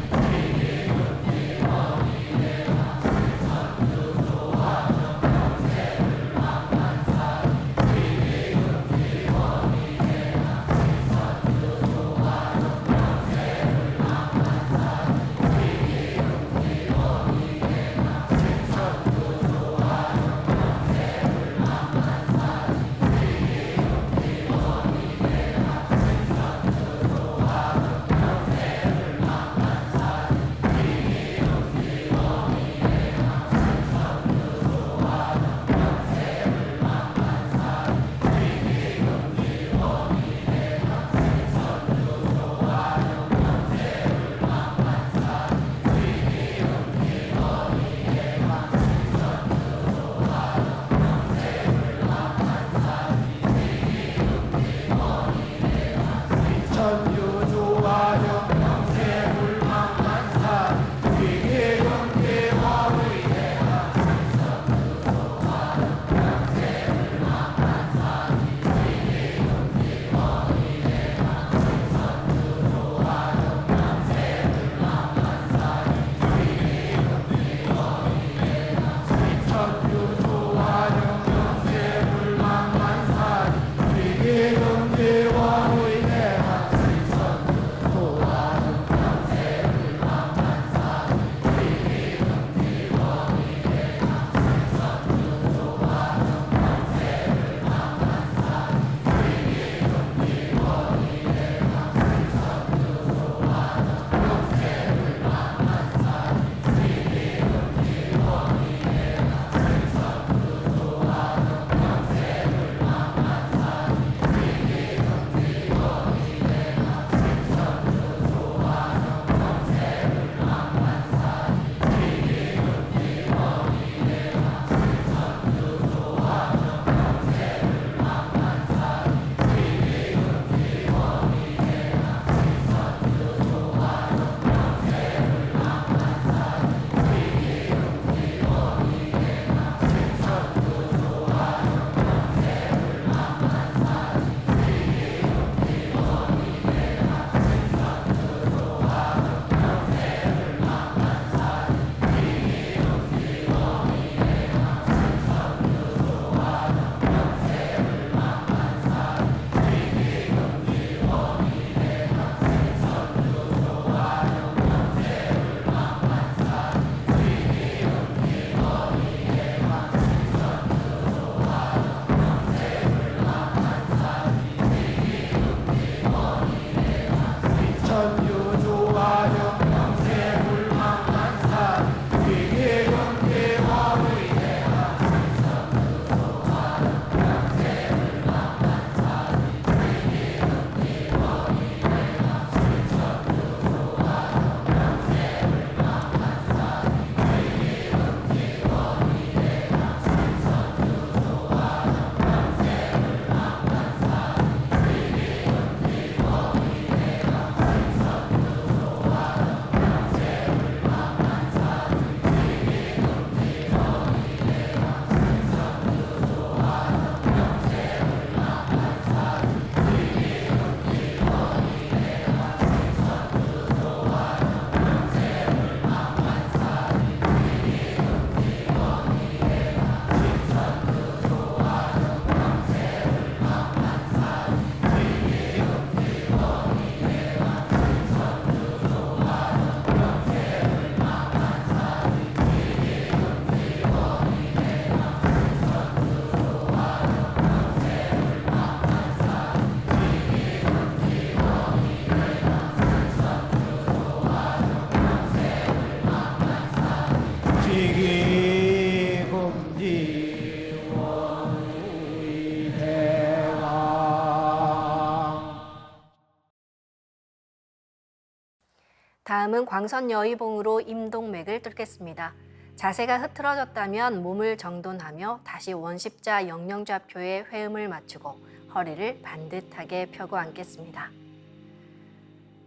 다음은 광선 여의봉으로 임동맥을 뚫겠습니다. 자세가 흐트러졌다면 몸을 정돈하며 다시 원십자 영영좌표에 회음을 맞추고 허리를 반듯하게 펴고 앉겠습니다.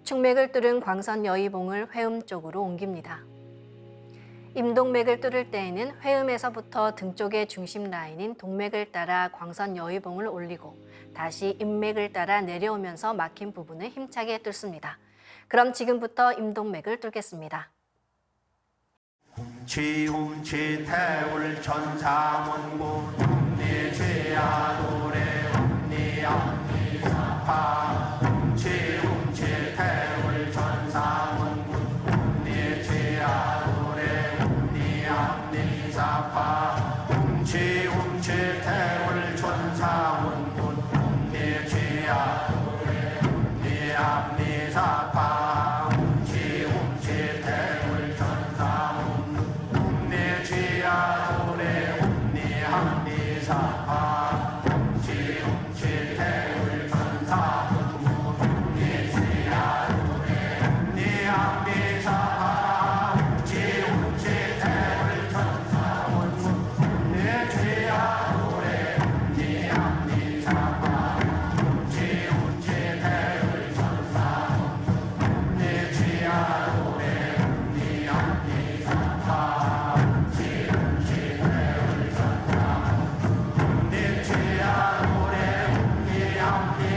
충맥을 뚫은 광선 여의봉을 회음 쪽으로 옮깁니다. 임동맥을 뚫을 때에는 회음에서부터 등 쪽의 중심 라인인 동맥을 따라 광선 여의봉을 올리고 다시 임맥을 따라 내려오면서 막힌 부분을 힘차게 뚫습니다. 그럼 지금부터 임동맥을 뚫겠습니다. 훔치 태울 천사문군 훔니 죄야 노래 훔니 암니 사파 훔치 태울 천사문군 훔니 죄야 노래 훔니 암니 사파 훔치 태울 천사문군 훔니 죄야 노래 훔니 암니 사파 훔치 태울 천사문군 내 죄야 노래 훔니 암니 사파 훔치 태울 천사문군 내 죄야 노래 훔니 암니 사파 훔치 태울 천사문군 내 죄야 노래 훔니 암니 사파 훔치 태울 천사문군 내 죄야 노래 훔니 암니 사파 내 죄야 노래 훔니 암니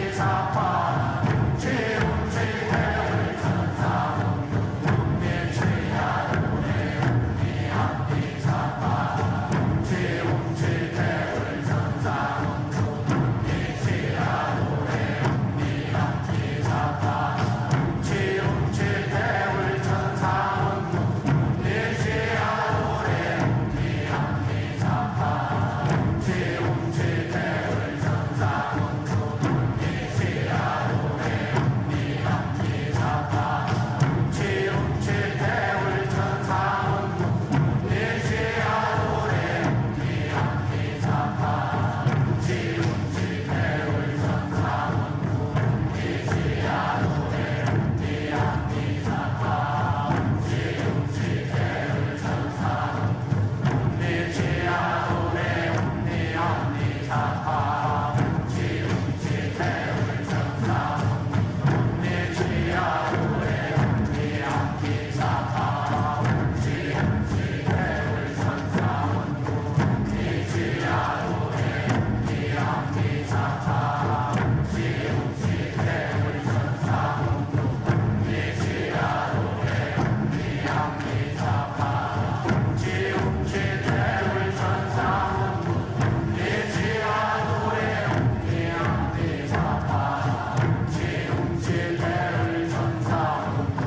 사파 태울 천사문군 내 죄야 노래 훔니 암니 사파 태울 천사문군 내 죄야 노래 훔니 암니 사파 태울 천사문군 내 죄야 노래 훔니 암니 사파 태울 천사문군 내 죄야 노래 훔니 암니 사파 태울 천사문군 내 죄야 노래 훔니 암니 사파 태울 천사문군 내 죄야 노래 훔니 암니 사파 태울 천사문군 내 죄야 노래 훔니 암니 사파 태울 천사문군 내 죄야 노래 훔니 암니 사파 태울 천사문군 내 죄야 노래 훔니 암니 사파 태울 천사문군 내 죄야 노래 훔니 암니 사파 태울 천사문군 내 죄야 노래 훔니 암니 사파 태울 천사문군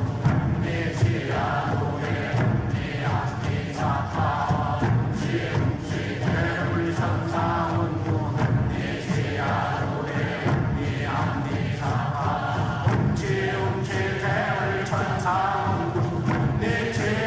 내 죄야 노래 훔니 암니 사파 태울 천사문군 내 죄야 노래 훔니 암니 사파 태울 천사문군 내 죄야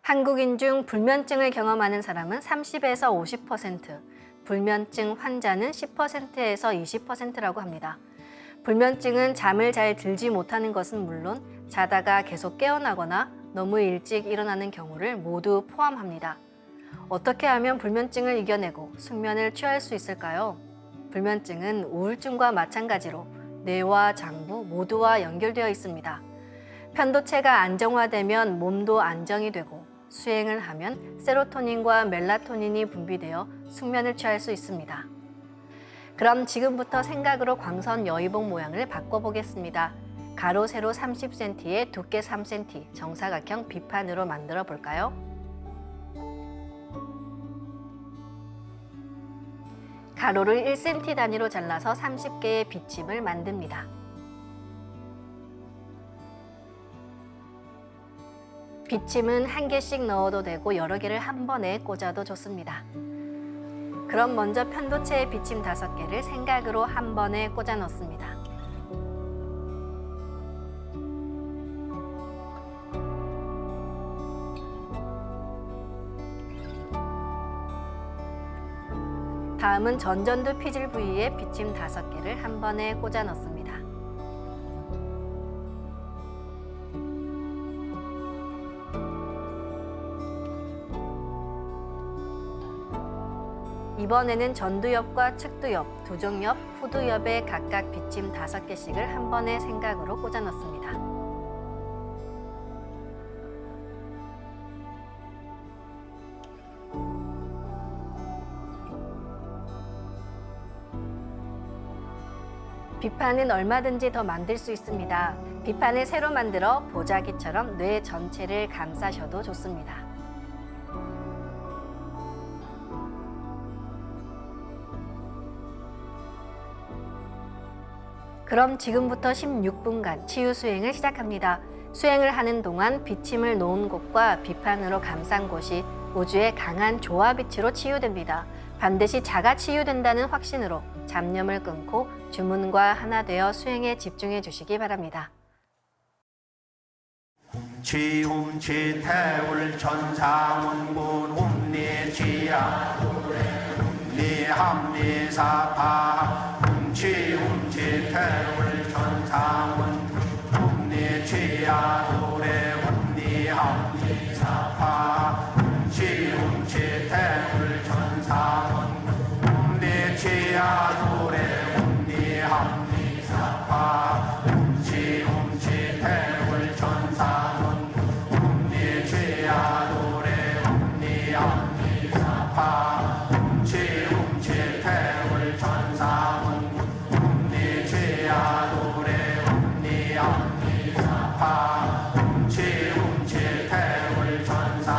한국인 중 불면증을 경험하는 사람은 30에서 50%, 불면증 환자는 10%에서 20%라고 합니다. 불면증은 잠을 잘 들지 못하는 것은 물론 자다가 계속 깨어나거나 너무 일찍 일어나는 경우를 모두 포함합니다. 어떻게 하면 불면증을 이겨내고 숙면을 취할 수 있을까요? 불면증은 우울증과 마찬가지로 뇌와 장부 모두와 연결되어 있습니다. 편도체가 안정화되면 몸도 안정이 되고 수행을 하면 세로토닌과 멜라토닌이 분비되어 숙면을 취할 수 있습니다. 그럼 지금부터 생각으로 광선 여의봉 모양을 바꿔보겠습니다. 가로 세로 30cm에 두께 3cm 정사각형 비판으로 만들어 볼까요? 가로를 1cm 단위로 잘라서 30개의 비침을 만듭니다. 비침은 한 개씩 넣어도 되고 여러 개를 한 번에 꽂아도 좋습니다. 그럼 먼저 편도체의 비침 5개를 생각으로 한 번에 꽂아 넣습니다. 다음은 전전두 피질 부위에 비침 5개를 한 번에 꽂아 넣습니다. 이번에는 전두엽과 측두엽, 두종엽, 후두엽에 각각 비침 5개씩을 한 번에 생각으로 꽂아 넣습니다. 비판은 얼마든지 더 만들 수 있습니다. 비판을 새로 만들어 보자기처럼 뇌 전체를 감싸셔도 좋습니다. 그럼 지금부터 16분간 치유 수행을 시작합니다. 수행을 하는 동안 비침을 놓은 곳과 비판으로 감싼 곳이 우주의 강한 조화빛으로 치유됩니다. 반드시 자가 치유된다는 확신으로 잡념을 끊고 주문과 하나 되어 수행에 집중해 주시기 바랍니다. 치움치 태울 천상운군 움니치야 움니함니사파 움치 태울 천상운 움니치야 도래 움니함니사파 움치 태울 천상운 움니치야 도래 움니함니사파 움치 태울 천상운 움니치야 도래 움니함니사파 움치 태울 천상운 움니치야 도래 움니함니사파 움치 태울 천상운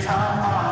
사파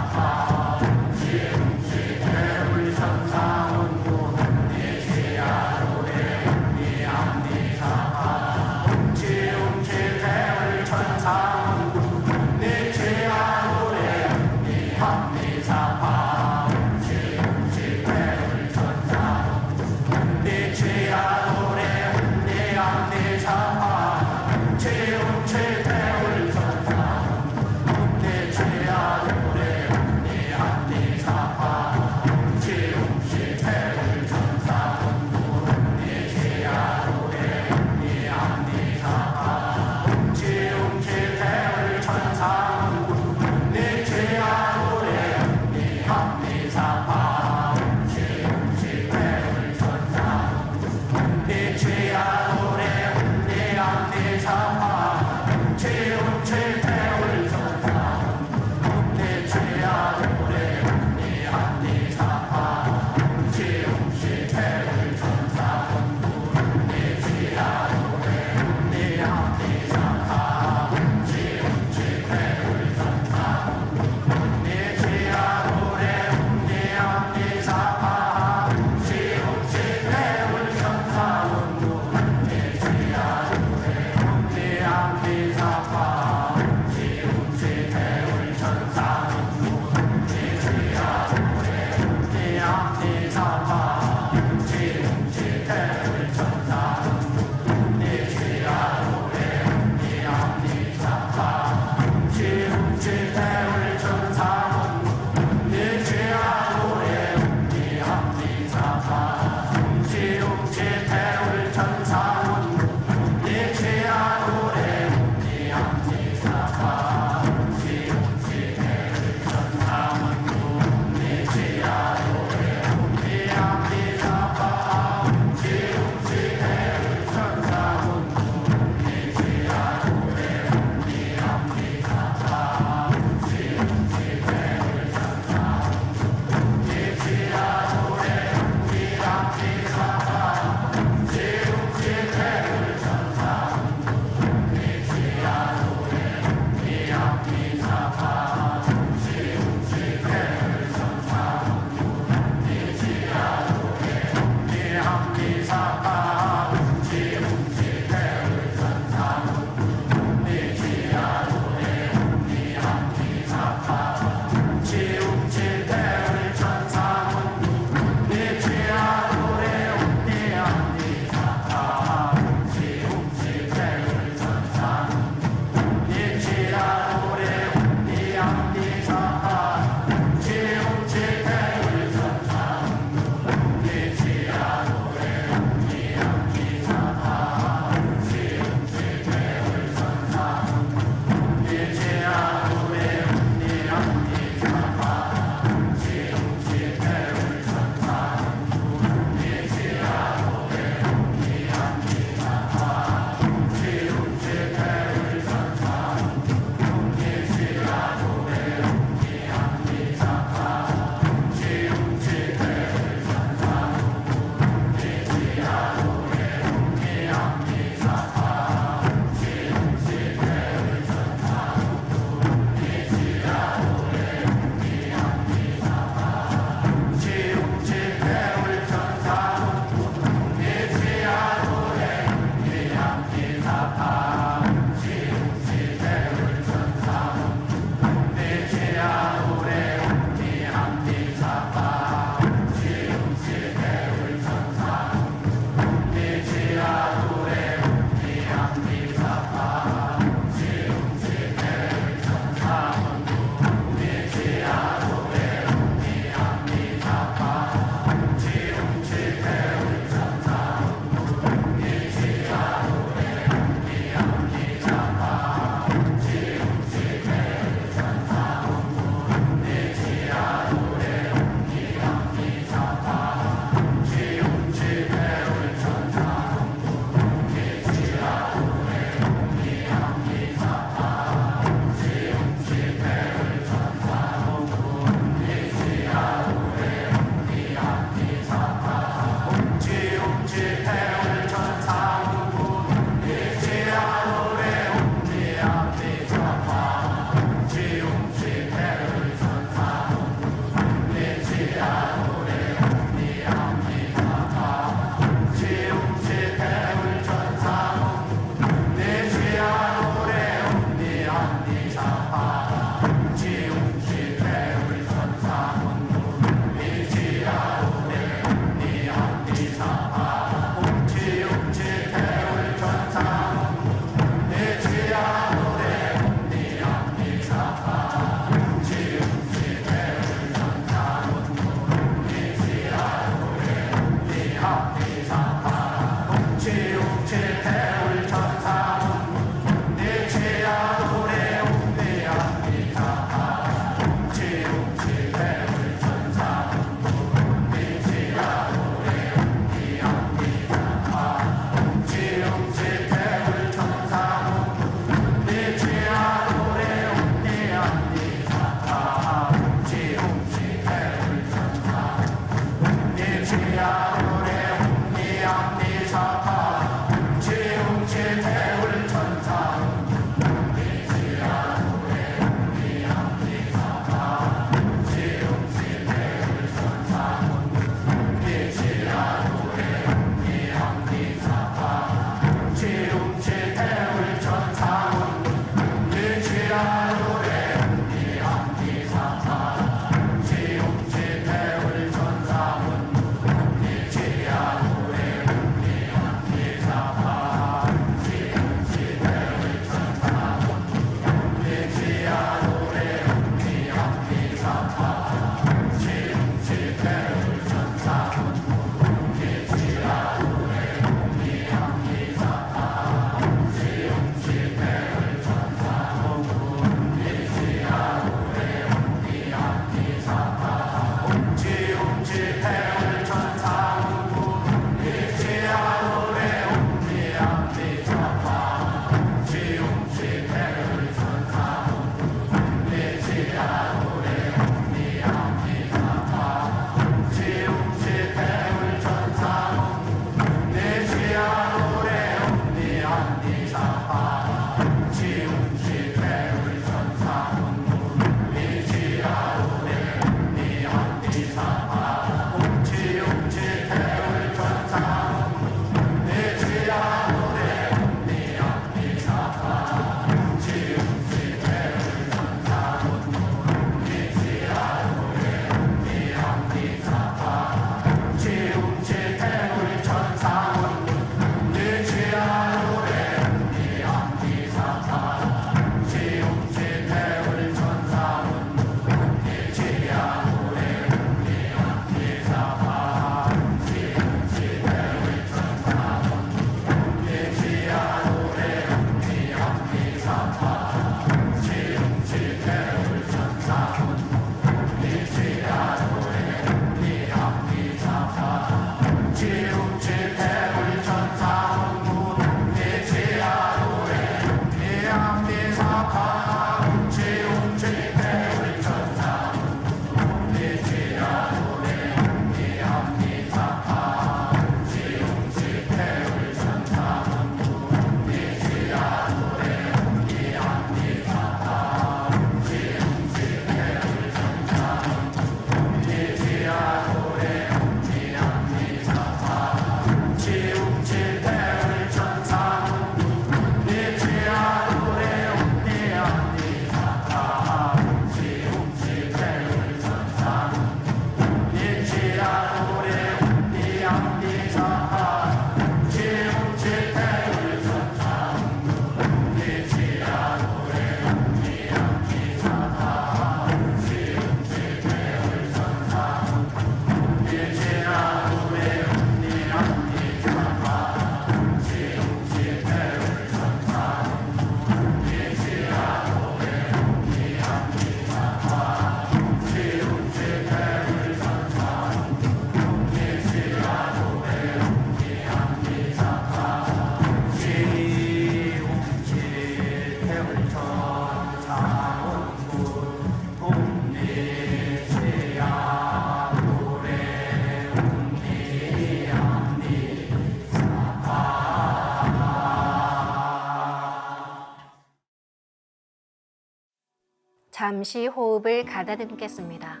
잠시 호흡을 가다듬겠습니다.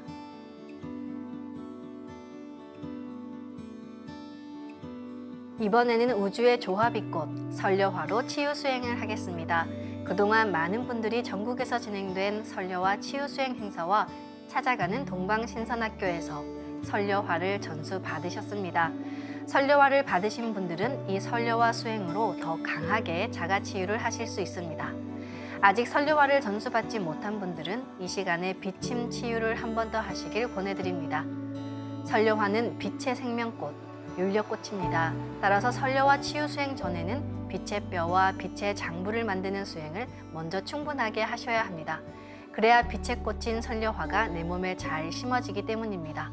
이번에는 우주의 조화빛꽃 설려화로 치유 수행을 하겠습니다. 그동안 많은 분들이 전국에서 진행된 설려화 치유 수행 행사와 찾아가는 동방신선학교에서 설려화를 전수 받으셨습니다. 설려화를 받으신 분들은 이 설려화 수행으로 더 강하게 자가치유를 하실 수 있습니다. 아직 설려화를 전수받지 못한 분들은 이 시간에 비침 치유를 한 번 더 하시길 권해드립니다. 설려화는 빛의 생명꽃, 율력꽃입니다. 따라서 설려화 치유 수행 전에는 빛의 뼈와 빛의 장부를 만드는 수행을 먼저 충분하게 하셔야 합니다. 그래야 빛의 꽃인 설려화가 내 몸에 잘 심어지기 때문입니다.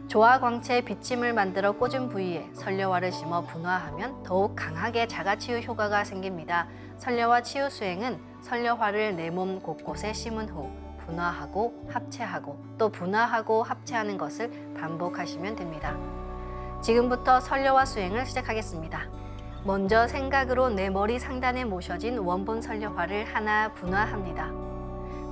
조화광채의 비침을 만들어 꽂은 부위에 설려화를 심어 분화하면 더욱 강하게 자가치유 효과가 생깁니다. 설려화 치유 수행은 설려화를 내 몸 곳곳에 심은 후 분화하고 합체하고 또 분화하고 합체하는 것을 반복하시면 됩니다. 지금부터 설려화 수행을 시작하겠습니다. 먼저 생각으로 내 머리 상단에 모셔진 원본 설려화를 하나 분화합니다.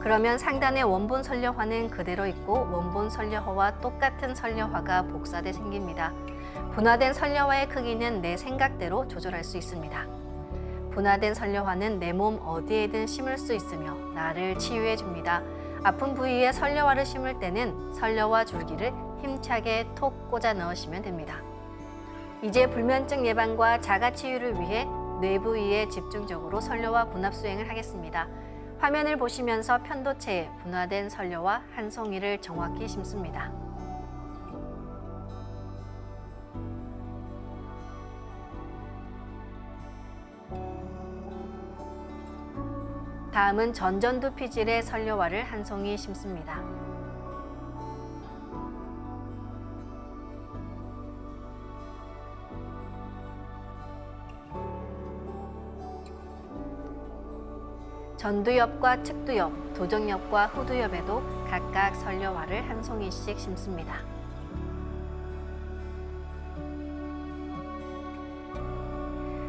그러면 상단의 원본 설려화는 그대로 있고 원본 설려화와 똑같은 설려화가 복사돼 생깁니다. 분화된 설려화의 크기는 내 생각대로 조절할 수 있습니다. 분화된 설려화는 내 몸 어디에든 심을 수 있으며 나를 치유해 줍니다. 아픈 부위에 설려화를 심을 때는 설려화 줄기를 힘차게 톡 꽂아 넣으시면 됩니다. 이제 불면증 예방과 자가치유를 위해 뇌 부위에 집중적으로 설려화 분합 수행을 하겠습니다. 화면을 보시면서 편도체에 분화된 설려화 한 송이를 정확히 심습니다. 다음은 전전두피질에 설려화를 한 송이 심습니다. 전두엽과 측두엽, 도정엽과 후두엽에도 각각 설려화를 한 송이씩 심습니다.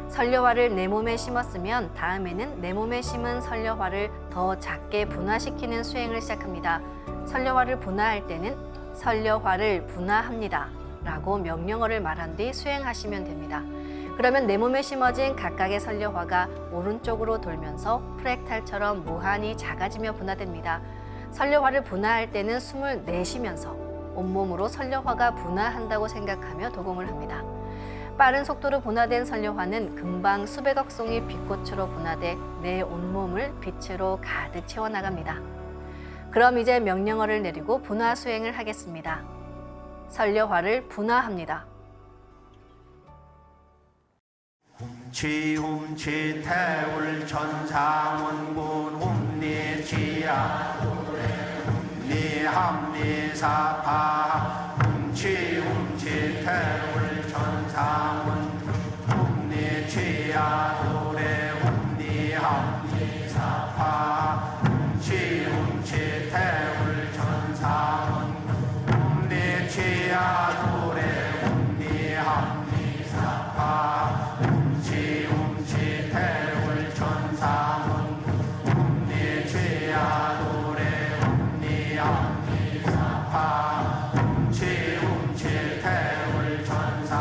설려화를 내 몸에 심었으면 다음에는 내 몸에 심은 설려화를 더 작게 분화시키는 수행을 시작합니다. 설려화를 분화할 때는 설려화를 분화합니다 라고 명령어를 말한 뒤 수행하시면 됩니다. 그러면 내 몸에 심어진 각각의 설려화가 오른쪽으로 돌면서 프랙탈처럼 무한히 작아지며 분화됩니다. 설려화를 분화할 때는 숨을 내쉬면서 온몸으로 설려화가 분화한다고 생각하며 도공을 합니다. 빠른 속도로 분화된 설려화는 금방 수백억 송이 빛꽃으로 분화돼 내 온몸을 빛으로 가득 채워나갑니다. 그럼 이제 명령어를 내리고 분화 수행을 하겠습니다. 설려화를 분화합니다. 훔치 태울 천상원군 훔리지야 훔리합리사파 훔치 태울 천상원군 훔리지야 노래 훔리합리사파 훔치 태울 천상원군 훔리지야 노래 훔리합리사파 태울 천상은 훔리죄야 노래 훔리합리사파 훔치 태울 천상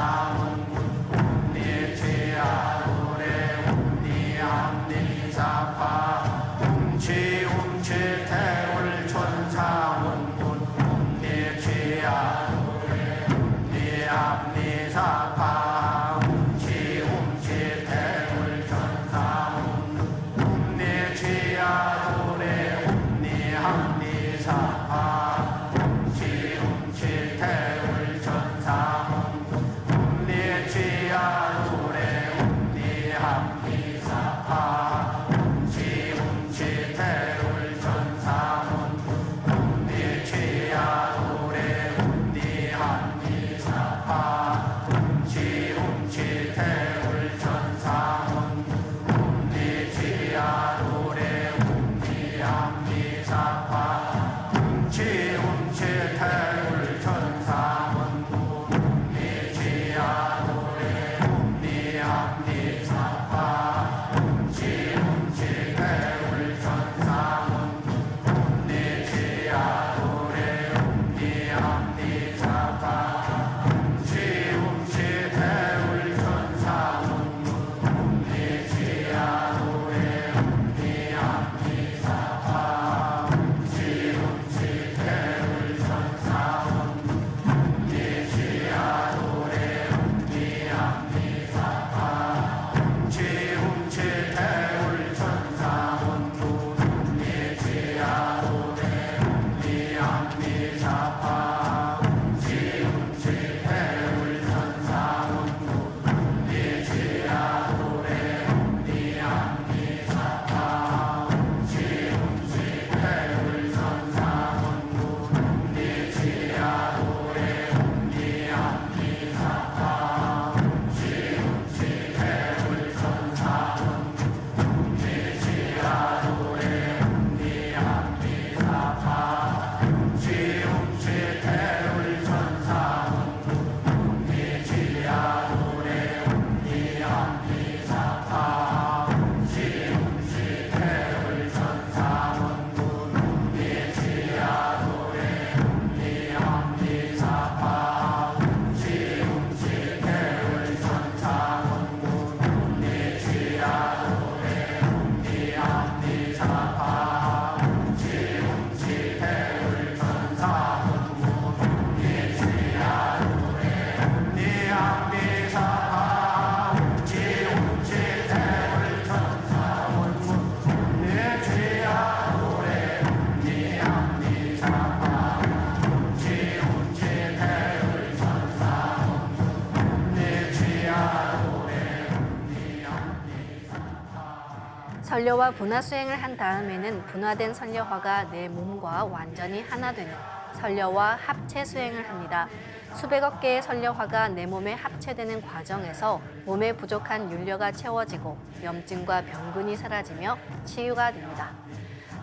선려와 분화 수행을 한 다음에는 분화된 선려화가 내 몸과 완전히 하나 되는 선려와 합체 수행을 합니다. 수백억 개의 선려화가 내 몸에 합체되는 과정에서 몸에 부족한 윤려가 채워지고 염증과 병근이 사라지며 치유가 됩니다.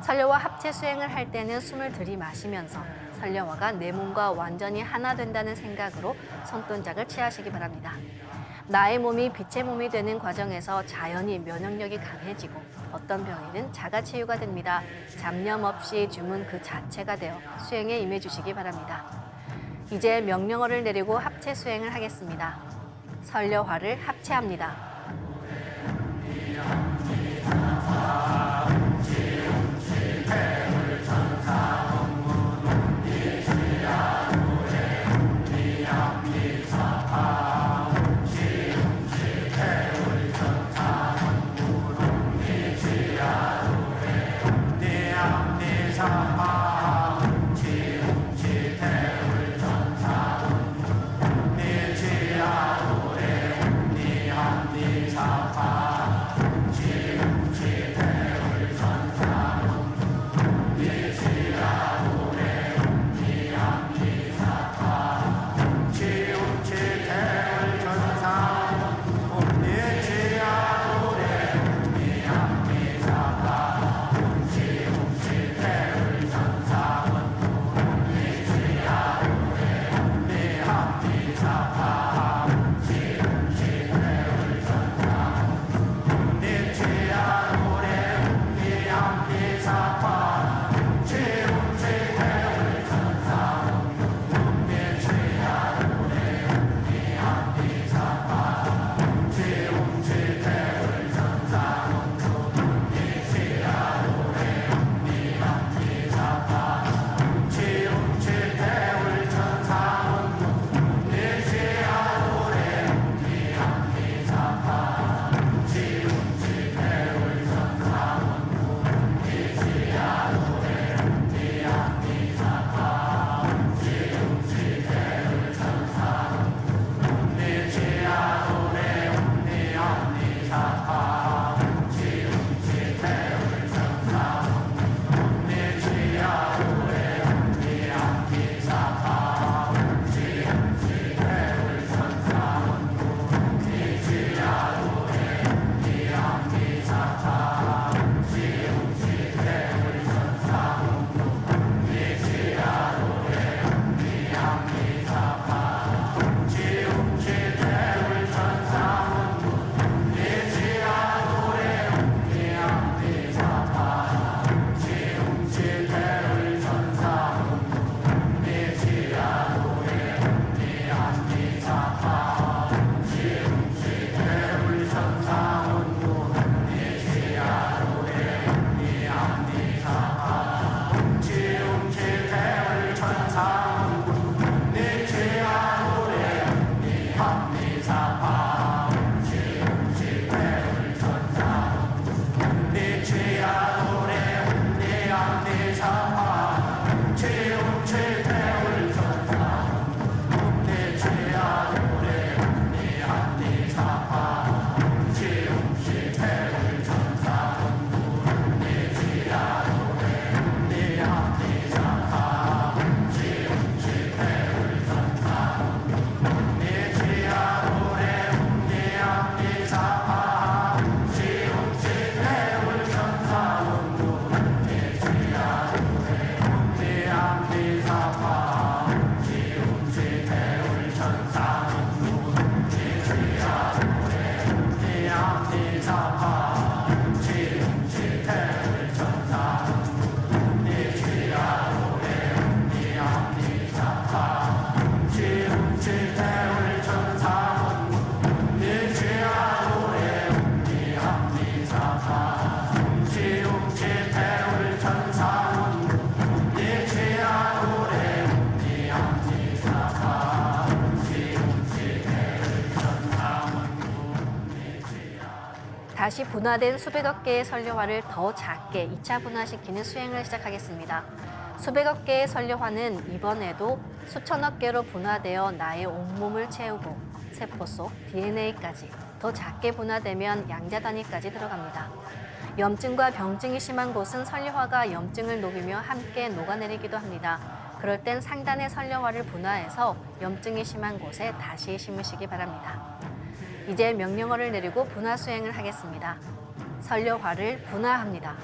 선려와 합체 수행을 할 때는 숨을 들이마시면서 선려화가 내 몸과 완전히 하나 된다는 생각으로 손동작을 취하시기 바랍니다. 나의 몸이 빛의 몸이 되는 과정에서 자연히 면역력이 강해지고 어떤 병이든 자가 치유가 됩니다. 잡념 없이 주문 그 자체가 되어 수행에 임해 주시기 바랍니다. 이제 명령어를 내리고 합체 수행을 하겠습니다. 선려화를 합체합니다. 니 다시 분화된 수백억 개의 선료화를 더 작게 2차 분화시키는 수행을 시작하겠습니다. 수백억 개의 선료화는 이번에도 수천억 개로 분화되어 나의 온몸을 채우고 세포 속 DNA까지 더 작게 분화되면 양자 단위까지 들어갑니다. 염증과 병증이 심한 곳은 선료화가 염증을 녹이며 함께 녹아내리기도 합니다. 그럴 땐 상단의 선료화를 분화해서 염증이 심한 곳에 다시 심으시기 바랍니다. 이제 명령어를 내리고 분화 수행을 하겠습니다. 선료화를 분화합니다.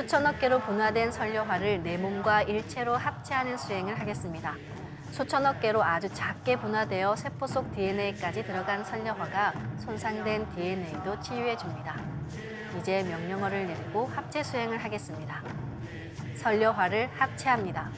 수천억 개로 분화된 선료화를 내 몸과 일체로 합체하는 수행을 하겠습니다. 수천억 개로 아주 작게 분화되어 세포 속 DNA까지 들어간 선료화가 손상된 DNA도 치유해 줍니다. 이제 명령어를 내리고 합체 수행을 하겠습니다. 선료화를 합체합니다.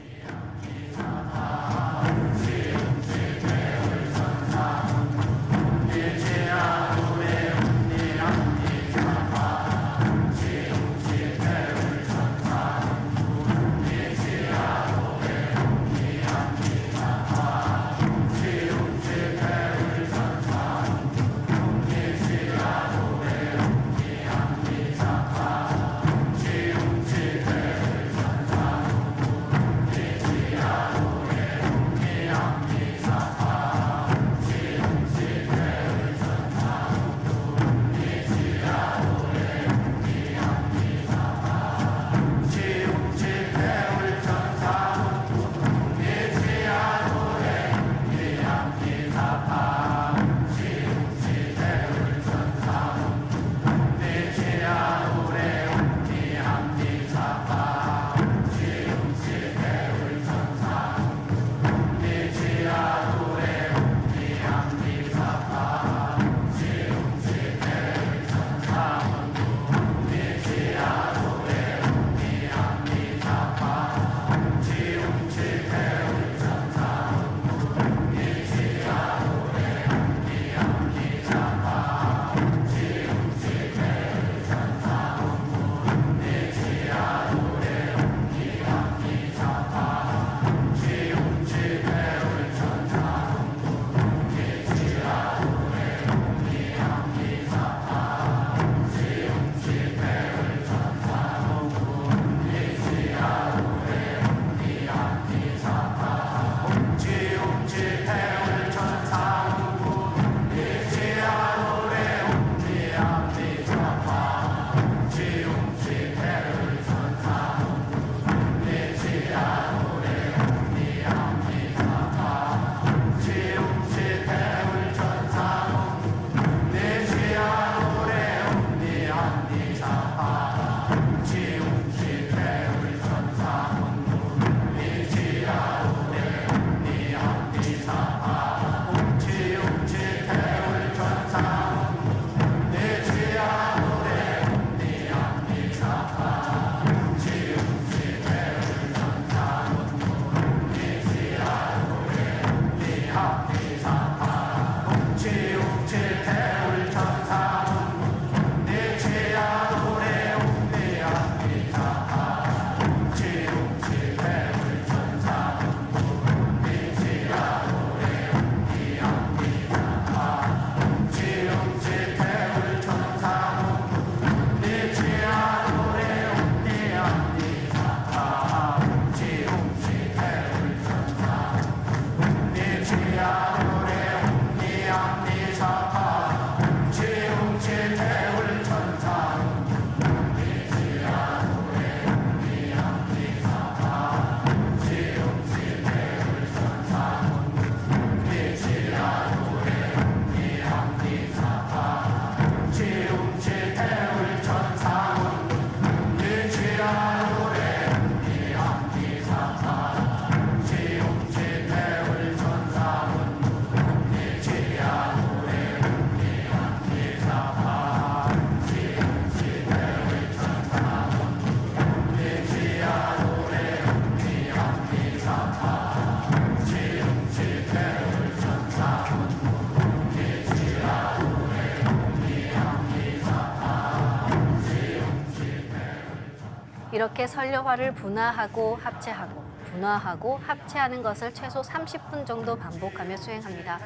이렇게 설려화를 분화하고 합체하고 분화하고 합체하는 것을 최소 30분 정도 반복하며 수행합니다.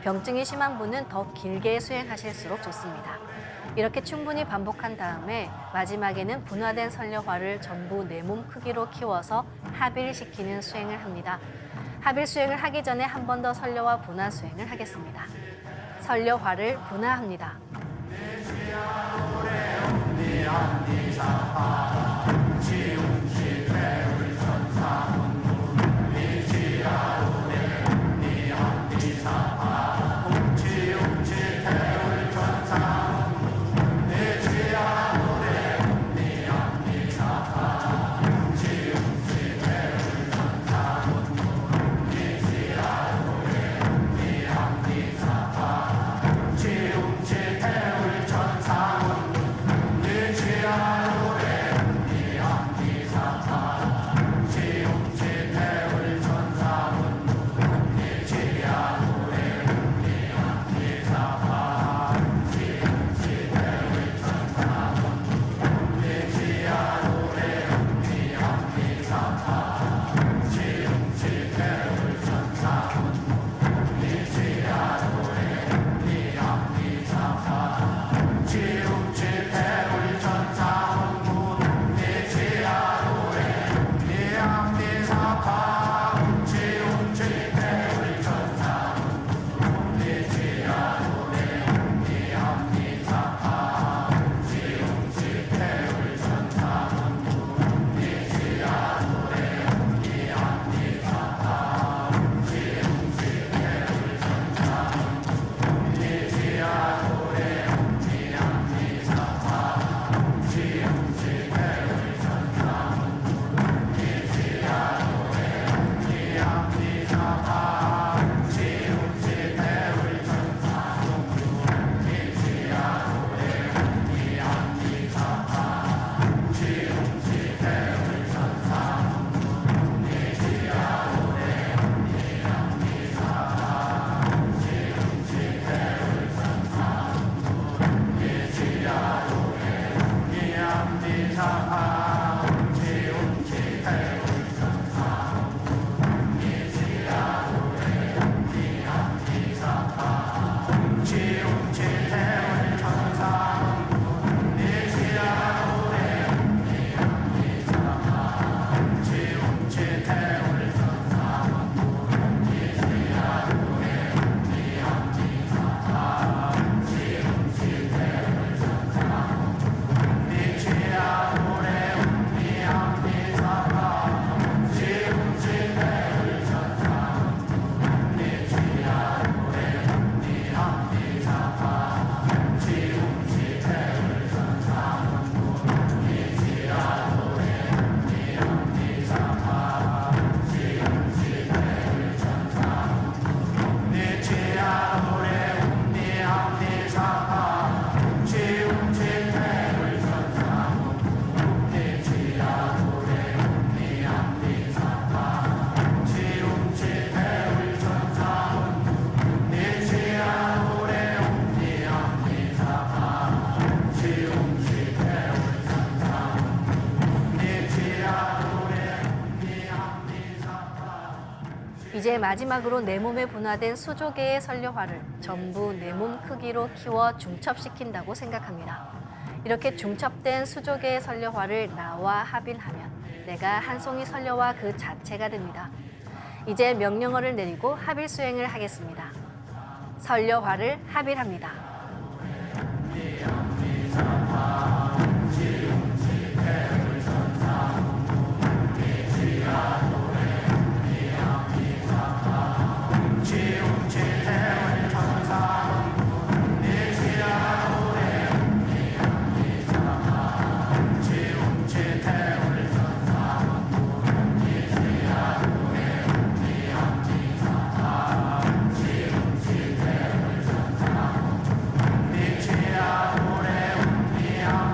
병증이 심한 분은 더 길게 수행하실수록 좋습니다. 이렇게 충분히 반복한 다음에 마지막에는 분화된 설려화를 전부 내 몸 크기로 키워서 합일시키는 수행을 합니다. 합일 수행을 하기 전에 한 번 더 설려화 분화 수행을 하겠습니다. 설려화를 분화합니다. 이제 마지막으로 내 몸에 분화된 수조개의 설려화를 전부 내 몸 크기로 키워 중첩시킨다고 생각합니다. 이렇게 중첩된 수조개의 설려화를 나와 합일하면 내가 한 송이 설려화 그 자체가 됩니다. 이제 명령어를 내리고 합일 수행을 하겠습니다. 설려화를 합일합니다. 야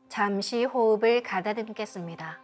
잠시 호흡을 가다듬겠습니다.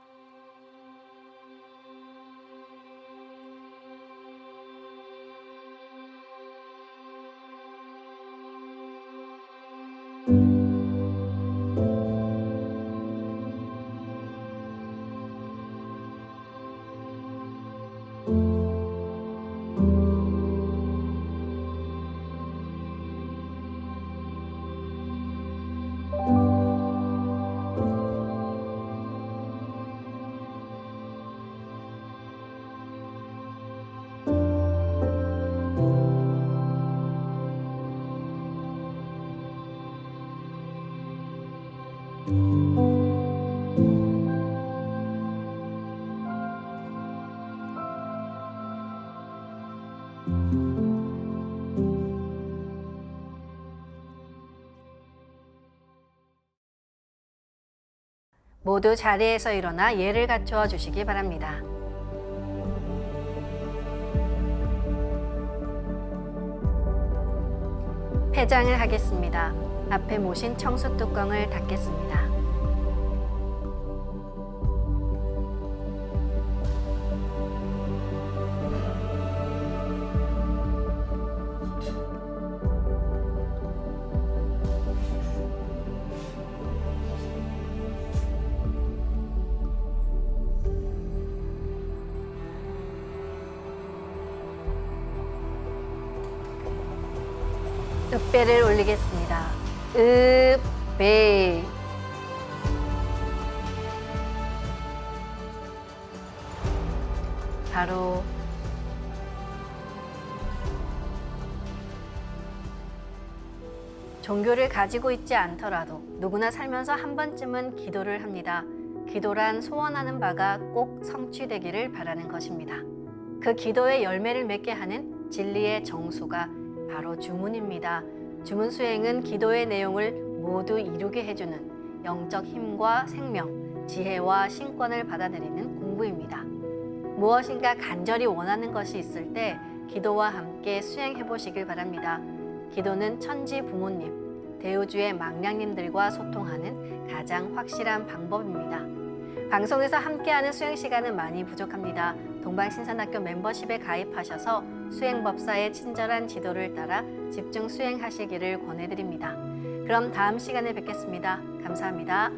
모두 자리에서 일어나 예를 갖추어 주시기 바랍니다. 폐장을 하겠습니다. 앞에 모신 청수 뚜껑을 닫겠습니다. 읍배를 올리겠습니다. 읍배. 바로 종교를 가지고 있지 않더라도 누구나 살면서 한 번쯤은 기도를 합니다. 기도란 소원하는 바가 꼭 성취되기를 바라는 것입니다. 그 기도의 열매를 맺게 하는 진리의 정수가 바로 주문입니다. 주문 수행은 기도의 내용을 모두 이루게 해주는 영적 힘과 생명, 지혜와 신권을 받아들이는 공부입니다. 무엇인가 간절히 원하는 것이 있을 때 기도와 함께 수행해 보시길 바랍니다. 기도는 천지 부모님, 대우주의 망량님들과 소통하는 가장 확실한 방법입니다. 방송에서 함께하는 수행 시간은 많이 부족합니다. 동방신선학교 멤버십에 가입하셔서 수행법사의 친절한 지도를 따라 집중 수행하시기를 권해드립니다. 그럼 다음 시간에 뵙겠습니다. 감사합니다.